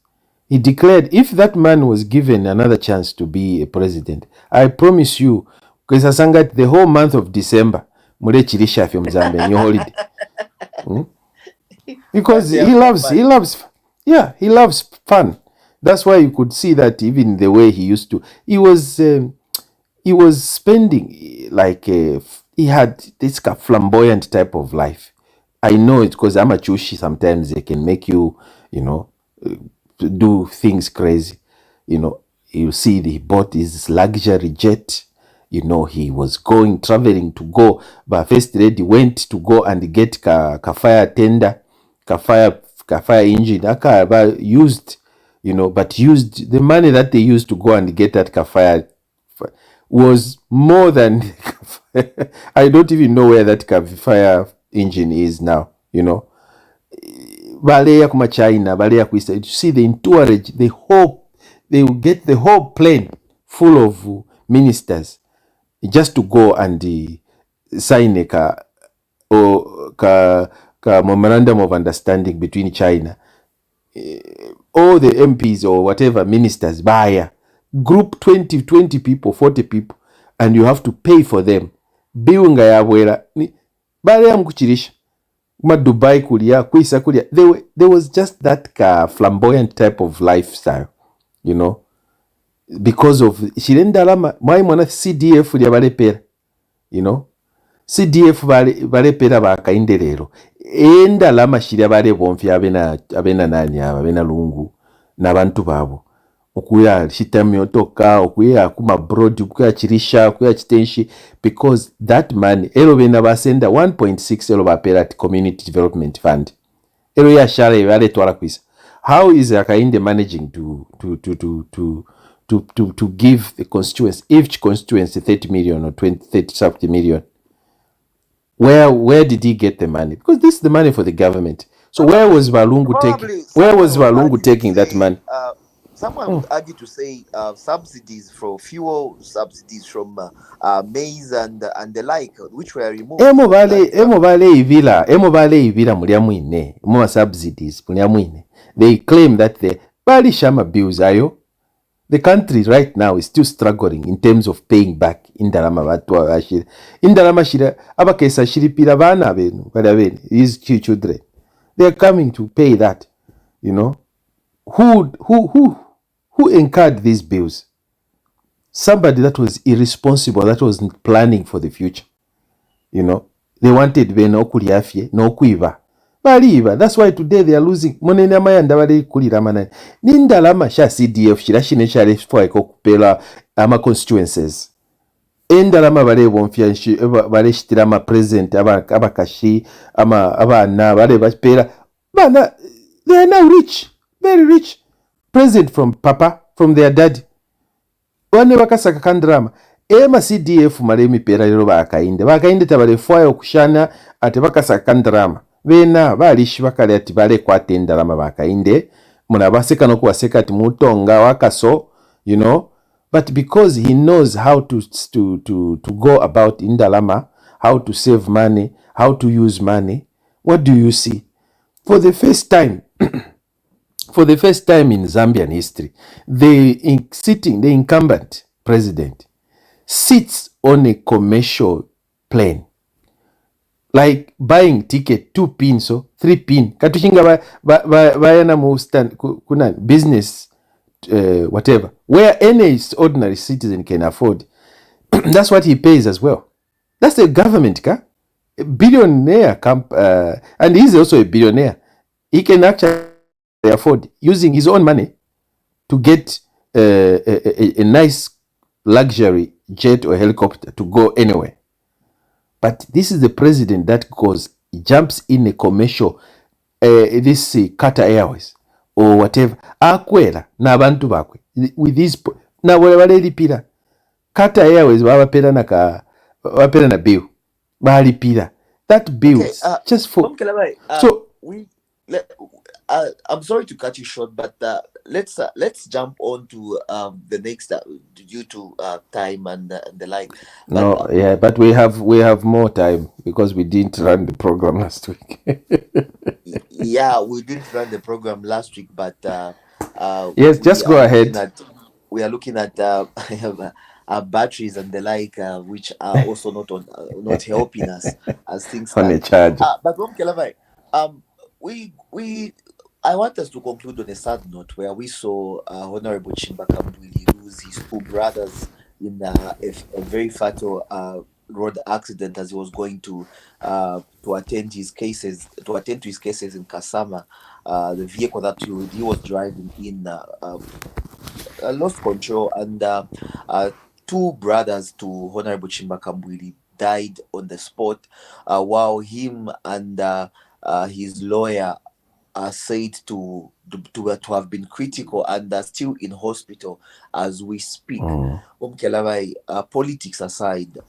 He declared if that man was given another chance to be a president, I promise you, kwesasanga the whole month of December, mule chirisha fyo Mzambia, your holiday. Because he loves fun. That's why you could see that even the way he used to, he was spending like he had this flamboyant type of life. I know it because I'm a chushi. Sometimes they can make you, do things crazy. You see, he bought his luxury jet. He was traveling to go, but first lady went to go and get ka fire tender, ka fire engine. That car used, but used the money that they used to go and get that ka fire was more than I don't even know where that fire engine is now. Baleya kuma China, baleya kuisa. You see the entourage, they will get the whole plane full of ministers just to go and sign a memorandum of understanding between China. All the MPs or whatever ministers buy group 20 people, 40 people, and you have to pay for them. Biunga ya wera baleya mkuchirisha Dubai kulia kuisa kulia. There was just that flamboyant type of lifestyle, because of shirendalama mwai mwana CDF lya balepera, CDF balepera bakainde lero endalama shirya bale bonfya abena nani abena lungu n'abantu babo okuya shitamyotoka okuya kuma broad okuya chirisha okuya chitenshi, because that man ero bena basenda 1.6 ero bapera at community development fund ero ya share bale twala kwisa. How is Akainde managing to give the constituency, each constituency 30 million or 30 something million? Where did he get the money? Because this is the money for the government. So where was Valungu taking that money? Someone would argue to say subsidies for fuel, subsidies from maize and the like, which were removed. Emo bale ivila muliamwine more subsidies muliamwine. They claim that the bali shama bills ayo. The country right now is still struggling in terms of paying back indalama batwa ashira. Indalama shira abakesa shiripira bana benu bala bene his children. They are coming to pay that, Who incurred these bills? Somebody that was irresponsible, that wasn't planning for the future. They wanted beno kuliafye no kuiva. Baliva. That's why today they are losing. Monene amayanda bali kulira manani. Nindalama sha CDF shira shine share for ekokupela ama constituencies. Endalama bale bonfya bale shitira ama present abakashi ama abana bale bapera. Bana, they are now rich, very rich. Present from papa, from their daddy. Wane bakasaka kandrama. Ema CDF maremi pera lero bakainde tabale fwa okushana ate bakasaka kandrama. Bena balishi bakali ati bale kwatenda lama bakainde muna baseka no kuwaseka ati mutonga wakaso, but because he knows how to go about indalama, how to save money, how to use money. What do you see? For the first time in Zambian history, the incumbent president sits on a commercial plane, like buying ticket 2 pins or 3 pin katushinga bayana mu stand kuna business whatever, where any ordinary citizen can afford. That's what he pays as well. That's the government a billionaire and he's also a billionaire. He can actually afford using his own money to get a nice luxury jet or helicopter to go anywhere. But this is the president that jumps in a commercial, this Qatar Airways or whatever. Akwela na abantu bakwe with this na wale lipira. Qatar Airways wapela na bill. Balipira. That bill just for so I'm sorry to cut you short, but let's jump on to the next due to time and the like. But we have more time because we didn't run the program last week. Yeah, we didn't run the program last week, but Yes, we just are go looking ahead. at batteries and the like, which are also not helping us as things On a stand. charger. But Kelavai, we I want us to conclude on a sad note where we saw Honorable Chimbakambwili lose his two brothers in a very fatal road accident as he was going to attend to his cases in Kasama. The vehicle that he was driving in lost control, and two brothers to Honorable Chimbakambwili died on the spot, while him and his lawyer are said to have been critical and are still in hospital as we speak. Mm. Kelabai, politics aside,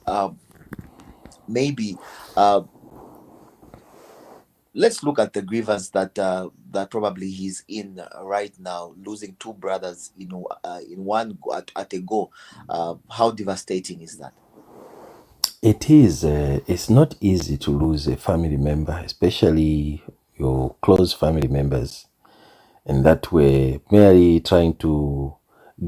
maybe uh, let's look at the grievance that probably he's in right now, losing two brothers, in one go, at a go. How devastating is that? It is. It's not easy to lose a family member, especially your close family members, and that way merely trying to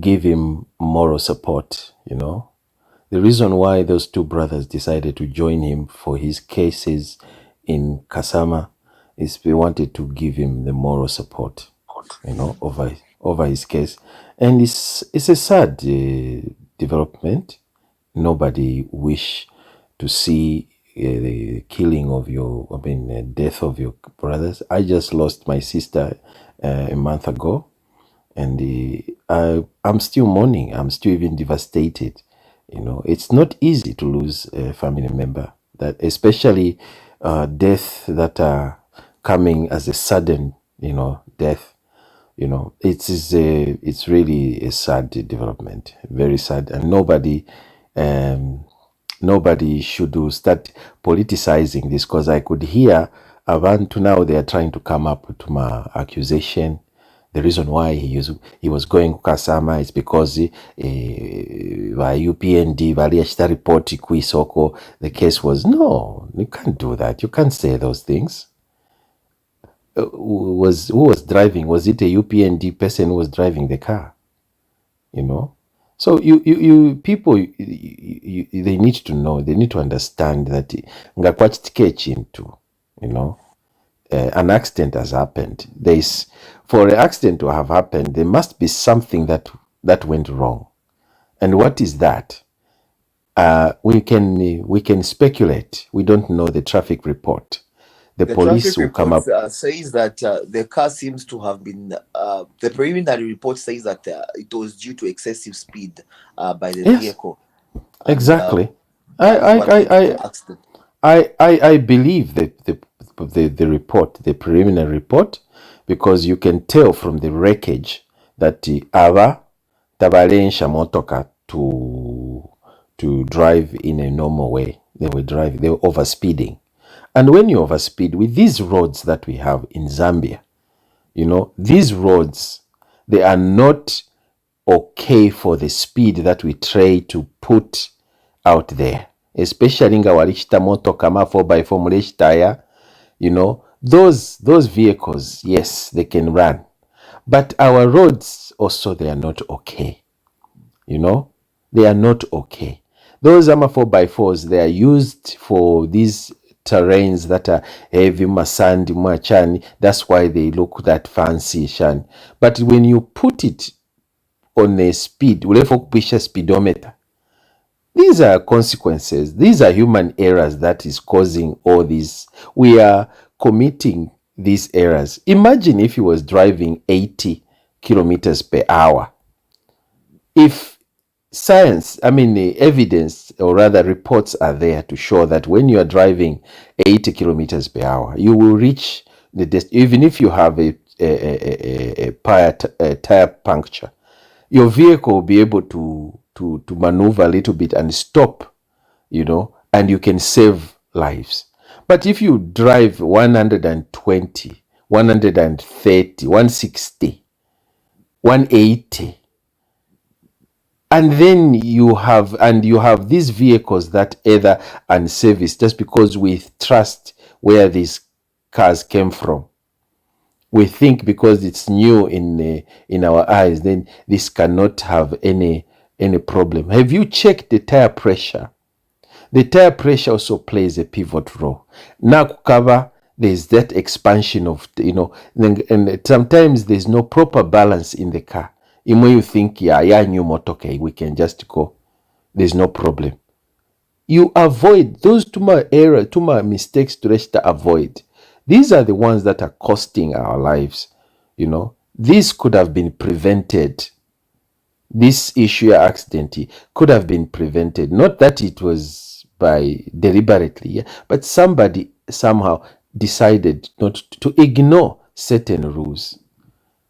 give him moral support. The reason why those two brothers decided to join him for his cases in Kasama is they wanted to give him the moral support, over his case, and it's a sad development. Nobody wish to see the killing of death of your brothers. I just lost my sister a month ago, and I'm still mourning. I'm still even devastated. It's not easy to lose a family member, that especially death that are coming as a sudden, death. It's really a sad development, very sad, and nobody should start politicizing this, because I could hear Abantu now they are trying to come up to my accusation. The reason why he was going to Kasama is because UPND valiachita report kuisoko. The case was no. You can't do that. You can't say those things. Who was driving? Was it a UPND person who was driving the car? So you people, they need to know. They need to understand that ngakwachitike chintu, an accident has happened. For an accident to have happened, there must be something that went wrong. And what is that? We can speculate. We don't know the traffic report. The The traffic police will come report up. says that the car seems to have been. The preliminary report says that it was due to excessive speed by the Yes, vehicle, and exactly. I that is I what led to I the accident. I believe the report, the preliminary report, because you can tell from the wreckage that aba tabalensha motoka to drive in a normal way. They were overspeeding. And when you overspeed with these roads that we have in Zambia, these roads, they are not okay for the speed that we try to put out there, especially nga walichita moto kama 4x4 mulechitaya. Those vehicles, yes, they can run, but our roads also, they are not okay. They are not okay. Those AMA 4x4s, they are used for these terrains that are heavy, masandi, mwachani. That's why they look that fancy, shan. But when you put it on a speed, ulefa kupisha speedometer, these are consequences. These are human errors that is causing all this. We are committing these errors. Imagine if he was driving 80 kilometers per hour. If the evidence, or rather reports, are there to show that when you are driving 80 kilometers per hour, you will reach even if you have a tire puncture, your vehicle will be able to maneuver a little bit and stop, and you can save lives. But if you drive 120, 130, 160, 180, and then you have these vehicles that either unserviced, just because we trust where these cars came from. we think because it's new in our eyes, then this cannot have any problem. Have you checked the tire pressure? The tire pressure also plays a pivot role. Now, cover, there's that expansion of, and sometimes there's no proper balance in the car. And when you think, yeah, new motor, okay, we can just go. There's no problem. You avoid those two my mistakes to avoid. These are the ones that are costing our lives. This could have been prevented. This issue accident could have been prevented. Not that it was by deliberately, yeah, but somebody somehow decided not to ignore certain rules.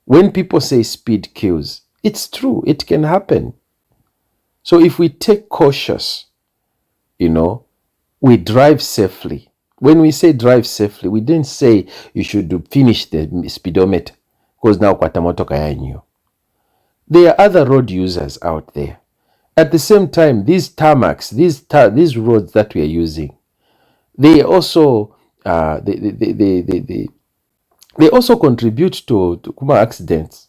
When people say speed kills, it's true, it can happen. So if we take cautious, we drive safely. When we say drive safely, we didn't say you should finish the speedometer because now kwatamotoka yanyu. There are other road users out there. At the same time, these tarmacs, these roads that we are using, they also they also contribute to accidents.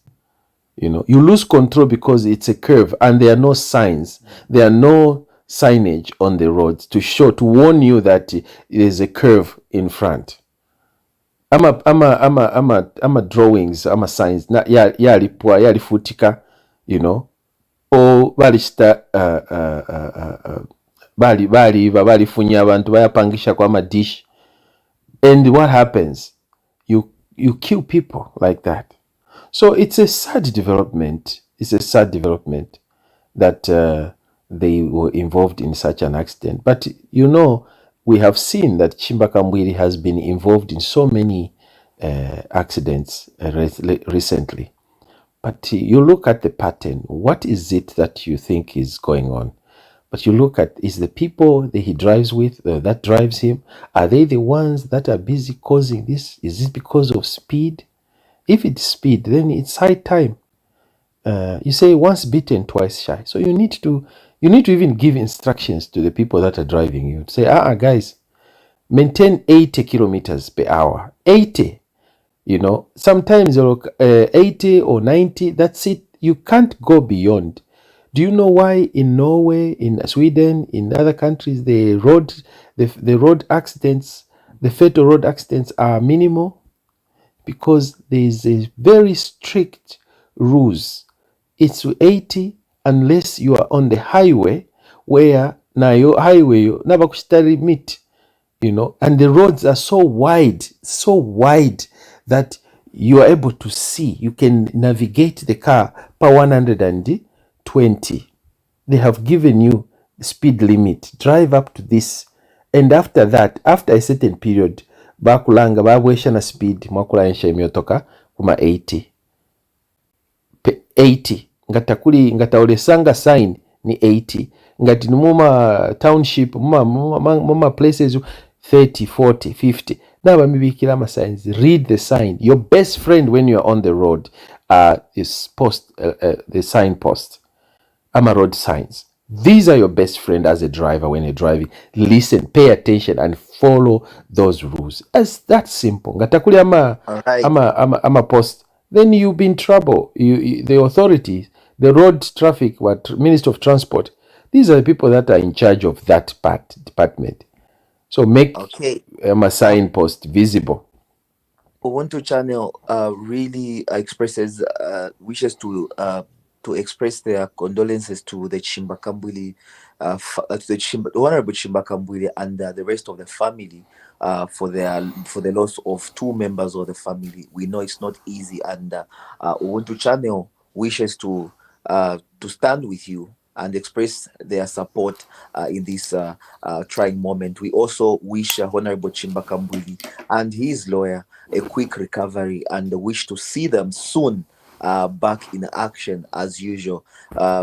You lose control because it's a curve and there are no signs. There are no signage on the roads to warn you that there's a curve in front. Ama drawings, ama signs na yalipwa yalifutika, o balishita balifunya abantu bayapangisha kwa madish, and what happens, you kill people like that. So it's a sad development. It's a sad development that they were involved in such an accident. But we have seen that Chimbakambwiri has been involved in so many accidents recently. But you look at the pattern. What is it that you think is going on? But you look at, is the people that he drives with, that drives him, are they the ones that are busy causing this? Is it because of speed? If it's speed, then it's high time. You say once bitten, twice shy. So you need to even give instructions to the people that are driving you. Say, guys, maintain 80 kilometers per hour. 80. Sometimes 80 or 90, that's it. You can't go beyond. Do you know why in Norway, in Sweden, in other countries, the road accidents, the fatal road accidents are minimal? Because there is a very strict rules. It's 80 unless you are on the highway where na your highway nabakushita limit, and the roads are so wide that you are able to see. You can navigate the car per 120. They have given you the speed limit. Drive up to this. And after that, after a certain period, bakulanga babwesha na speed mwakulanisha emyotoka kuma 80. 80. Ngata olesanga sign ni 80. Ngati muma township, muma places 30, 40, 50. Naba mibikira ama signs. Read the sign. Your best friend when you are on the road is the signpost. Ama road signs. These are your best friend as a driver when you're driving. Listen, pay attention, and follow those rules. As that simple. Ngatakuli All right. ama post, then you'll be in trouble. The authorities, the road traffic, Minister of Transport, these are the people that are in charge of that department. So make a signpost visible. Ubuntu channel really expresses wishes to express their condolences to the Chimbakambwili, to the Honorable Chimbakambwili and the rest of the family for the loss of two members of the family. We know it's not easy, and Ubuntu channel wishes to stand with you and express their support in this trying moment. We also wish Honorable Chimbakambwili and his lawyer a quick recovery and wish to see them soon back in action as usual.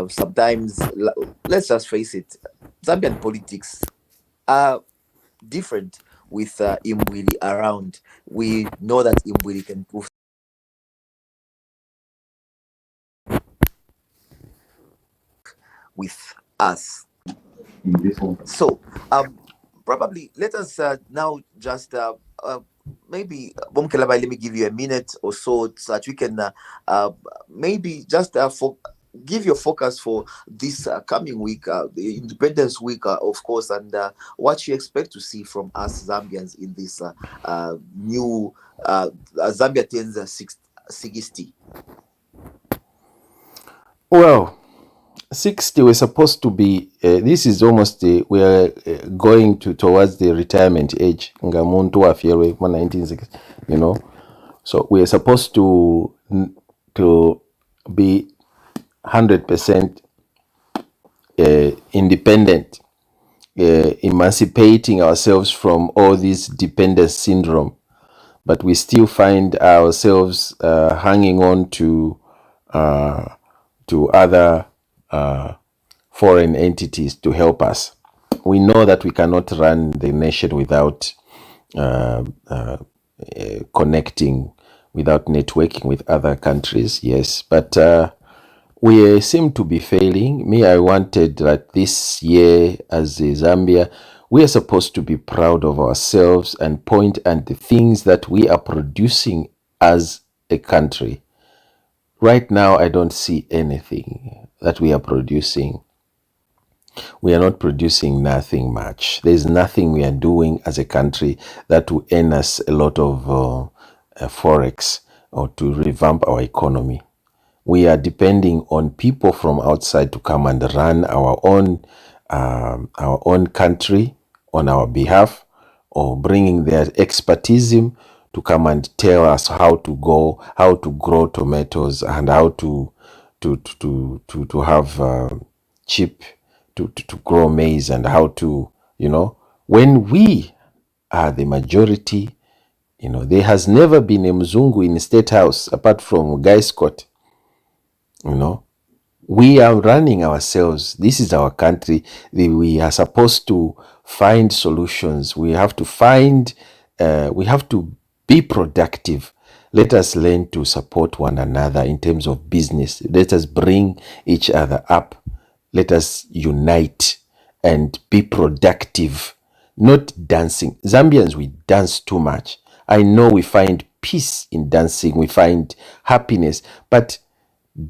Sometimes, let's just face it, Zambian politics are different with Imwili around. We know that Imwili can prove with us. So, probably let us now just maybe Bomkelabai, let me give you a minute or so that we can uh, maybe just give your focus for this coming week, the Independence Week, of course, and what you expect to see from us Zambians in this new Zambia turns 60. Well, 60 we're supposed to be, this is almost, we are going towards the retirement age. Ngamuntu wafierwe kwa 1960, you know. So we are supposed to be 100% independent, emancipating ourselves from all this dependence syndrome. But we still find ourselves hanging on to other foreign entities to help us. We know that we cannot run the nation without connecting, without networking with other countries, yes. But we seem to be failing. Me, I wanted that this year as a Zambia, we are supposed to be proud of ourselves and point at the things that we are producing as a country. Right now, I don't see anything that we are producing. We are not producing nothing much. There's nothing we are doing as a country that will earn us a lot of forex or to revamp our economy. We are depending on people from outside to come and run our own country on our behalf, or bringing their expertise to come and tell us how to grow tomatoes, and how to have cheap to grow maize, and how to, when we are the majority. There has never been a Mzungu in State House apart from Guy Scott. We are running ourselves. This is our country. We are supposed to find solutions. We have to be productive. Let us learn to support one another in terms of business. Let us bring each other up. Let us unite and be productive, not dancing. Zambians, we dance too much. I know we find peace in dancing. We find happiness, but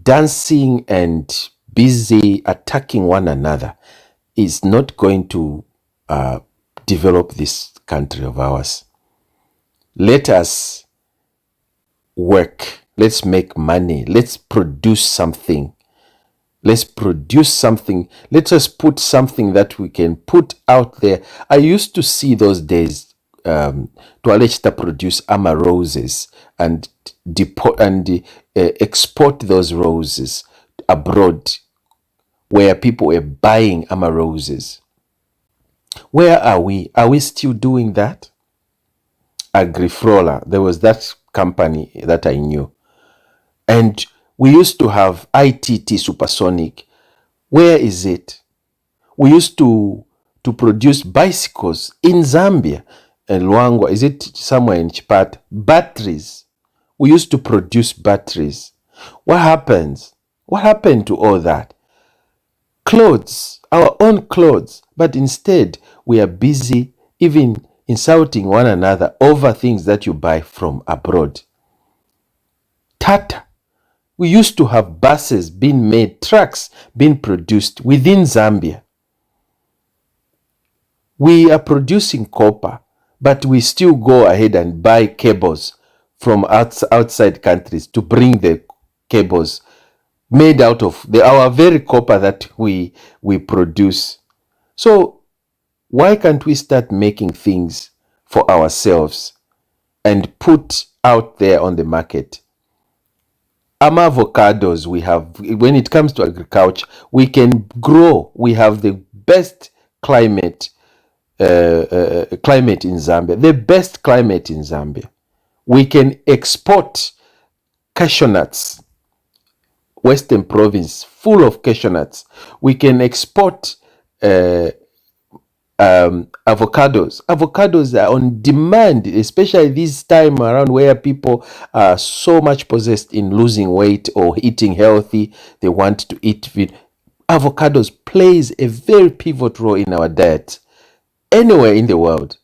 dancing and busy attacking one another is not going to develop this country of ours. Let us work. Let's make money. Let's produce something. Let's produce something. Let us put something that we can put out there. I used to see those days Tualechta produce ama roses and export those roses abroad, where people were buying ama roses. Where are we? Are we still doing that? Agrifrola, there was that company that I knew. And we used to have ITT Supersonic. Where is it? We used to produce bicycles in Zambia and Luangwa. Is it somewhere in Chipat? Batteries. We used to produce batteries. What happens? What happened to all that? Clothes, our own clothes. But instead, we are busy even insulting one another over things that you buy from abroad. Tata. We used to have buses being made, trucks being produced within Zambia. We are producing copper, but we still go ahead and buy cables from outside countries to bring the cables made out of our very copper that we produce. So why can't we start making things for ourselves and put out there on the market? Avocados we have, when it comes to agriculture, we can grow. We have the best climate in Zambia, the best climate in Zambia. We can export cashew nuts. Western province full of cashew nuts. We can export avocados. Avocados are on demand, especially this time around where people are so much possessed in losing weight or eating healthy. They want to eat avocados plays a very pivotal role in our diet anywhere in the world.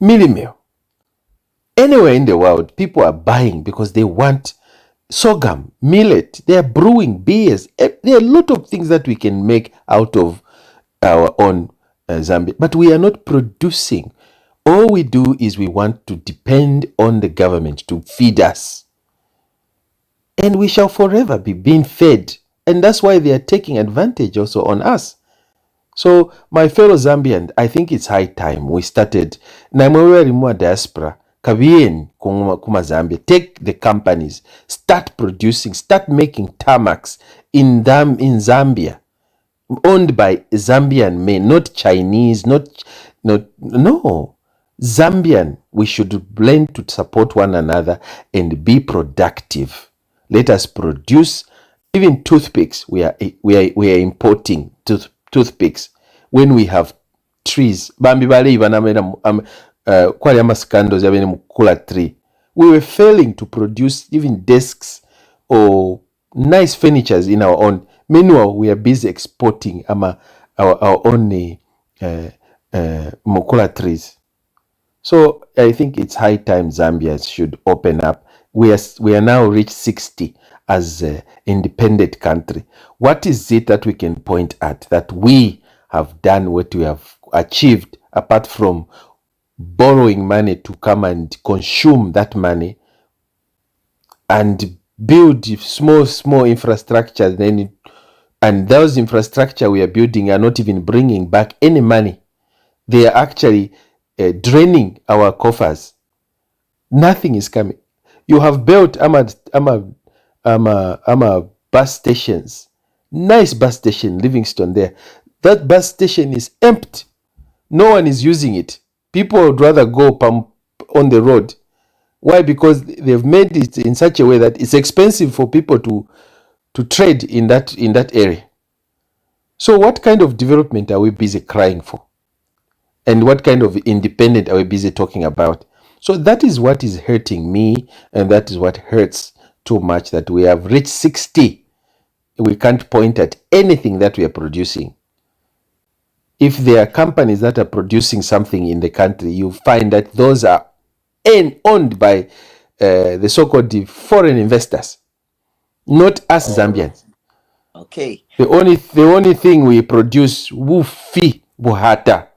Mealie meal. Anywhere in the world, people are buying because they want sorghum, millet. They are brewing beers. There are a lot of things that we can make out of our own Zambia, but we are not producing. All we do is we want to depend on the government to feed us, and we shall forever be being fed. And that's why they are taking advantage also on us. So, my fellow Zambians, I think it's high time we started. Namwewe more diaspora, kabien kuma Zambia. Take the companies, start producing, start making tarmacs in Zambia, owned by Zambian men, not Chinese, not no. Zambian, we should learn to support one another and be productive. Let us produce even toothpicks. We are importing toothpicks when we have trees. Bambi bale banamera kwali amasikando yabene mukula tree. We were failing to produce even desks or nice furnitures in our own. Meanwhile, we are busy exporting our own mukula trees. So I think it's high time Zambia should open up. We are now reached 60 as an independent country. What is it that we can point at that we have done, what we have achieved, apart from borrowing money to come and consume that money and build small infrastructure, then and those infrastructure we are building are not even bringing back any money. They are actually draining our coffers. Nothing is coming. You have built bus stations, nice bus station, Livingston there. That bus station is empty. No one is using it. People would rather go on the road. Why? Because they've made it in such a way that it's expensive for people to trade in that area. So what kind of development are we busy crying for? And what kind of independent are we busy talking about? So that is what is hurting me, and that is what hurts too much, that we have reached 60. We can't point at anything that we are producing. If there are companies that are producing something in the country, you find that those are owned by the so-called foreign investors, not us Oh, Zambians. okay. The only thing we produce, wufi buhata,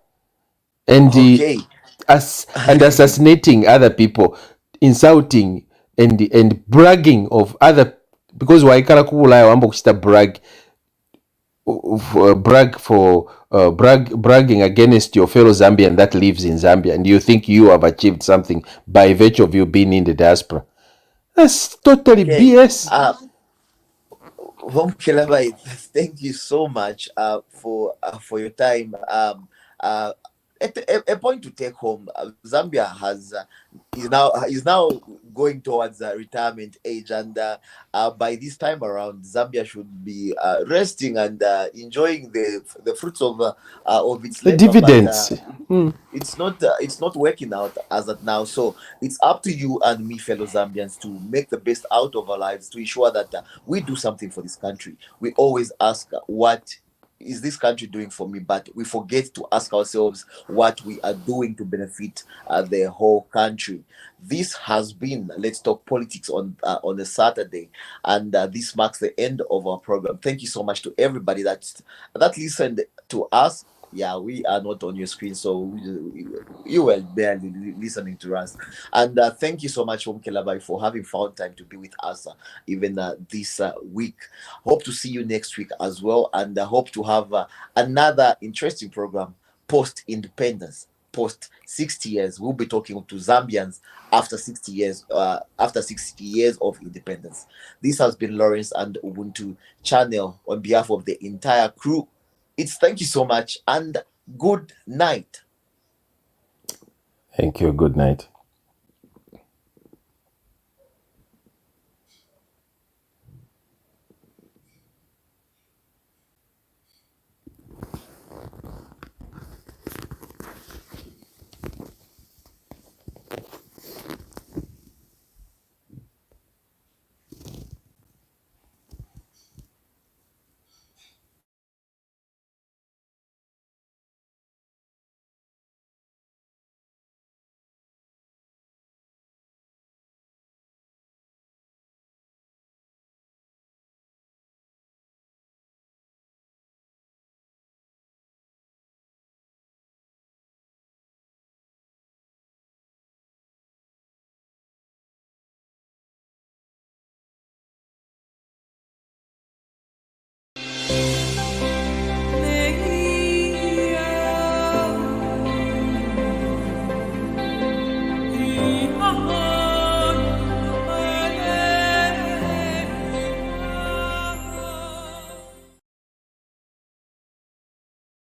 and Okay. assassinating other people, insulting and bragging of other, because waikala kubulaya wamba kuchita bragging against your fellow Zambian that lives in Zambia, and you think you have achieved something by virtue of you being in the diaspora. That's totally Okay. BS. Home Kilabai, thank you so much for your time. A point to take home. Zambia has is now going towards retirement age, and by this time around, Zambia should be resting and enjoying the fruits of its The labor. But dividends. Mm. it's not working out as of now. So it's up to you and me, fellow Zambians, to make the best out of our lives, to ensure that we do something for this country. We always ask, what is this country doing for me? But we forget to ask ourselves what we are doing to benefit the whole country. This has been Let's Talk Politics on a Saturday, and this marks the end of our program. Thank you so much to everybody that listened to us. Yeah, we are not on your screen, so you were barely listening to us. And thank you so much, Om Kelabai, for having found time to be with us even this week. Hope to see you next week as well, and hope to have another interesting program post independence. Post 60 years, we'll be talking to Zambians after 60 years, after 60 years of independence. This has been Lawrence and Ubuntu channel on behalf of the entire crew. It's thank you so much and good night. Thank you. Good night.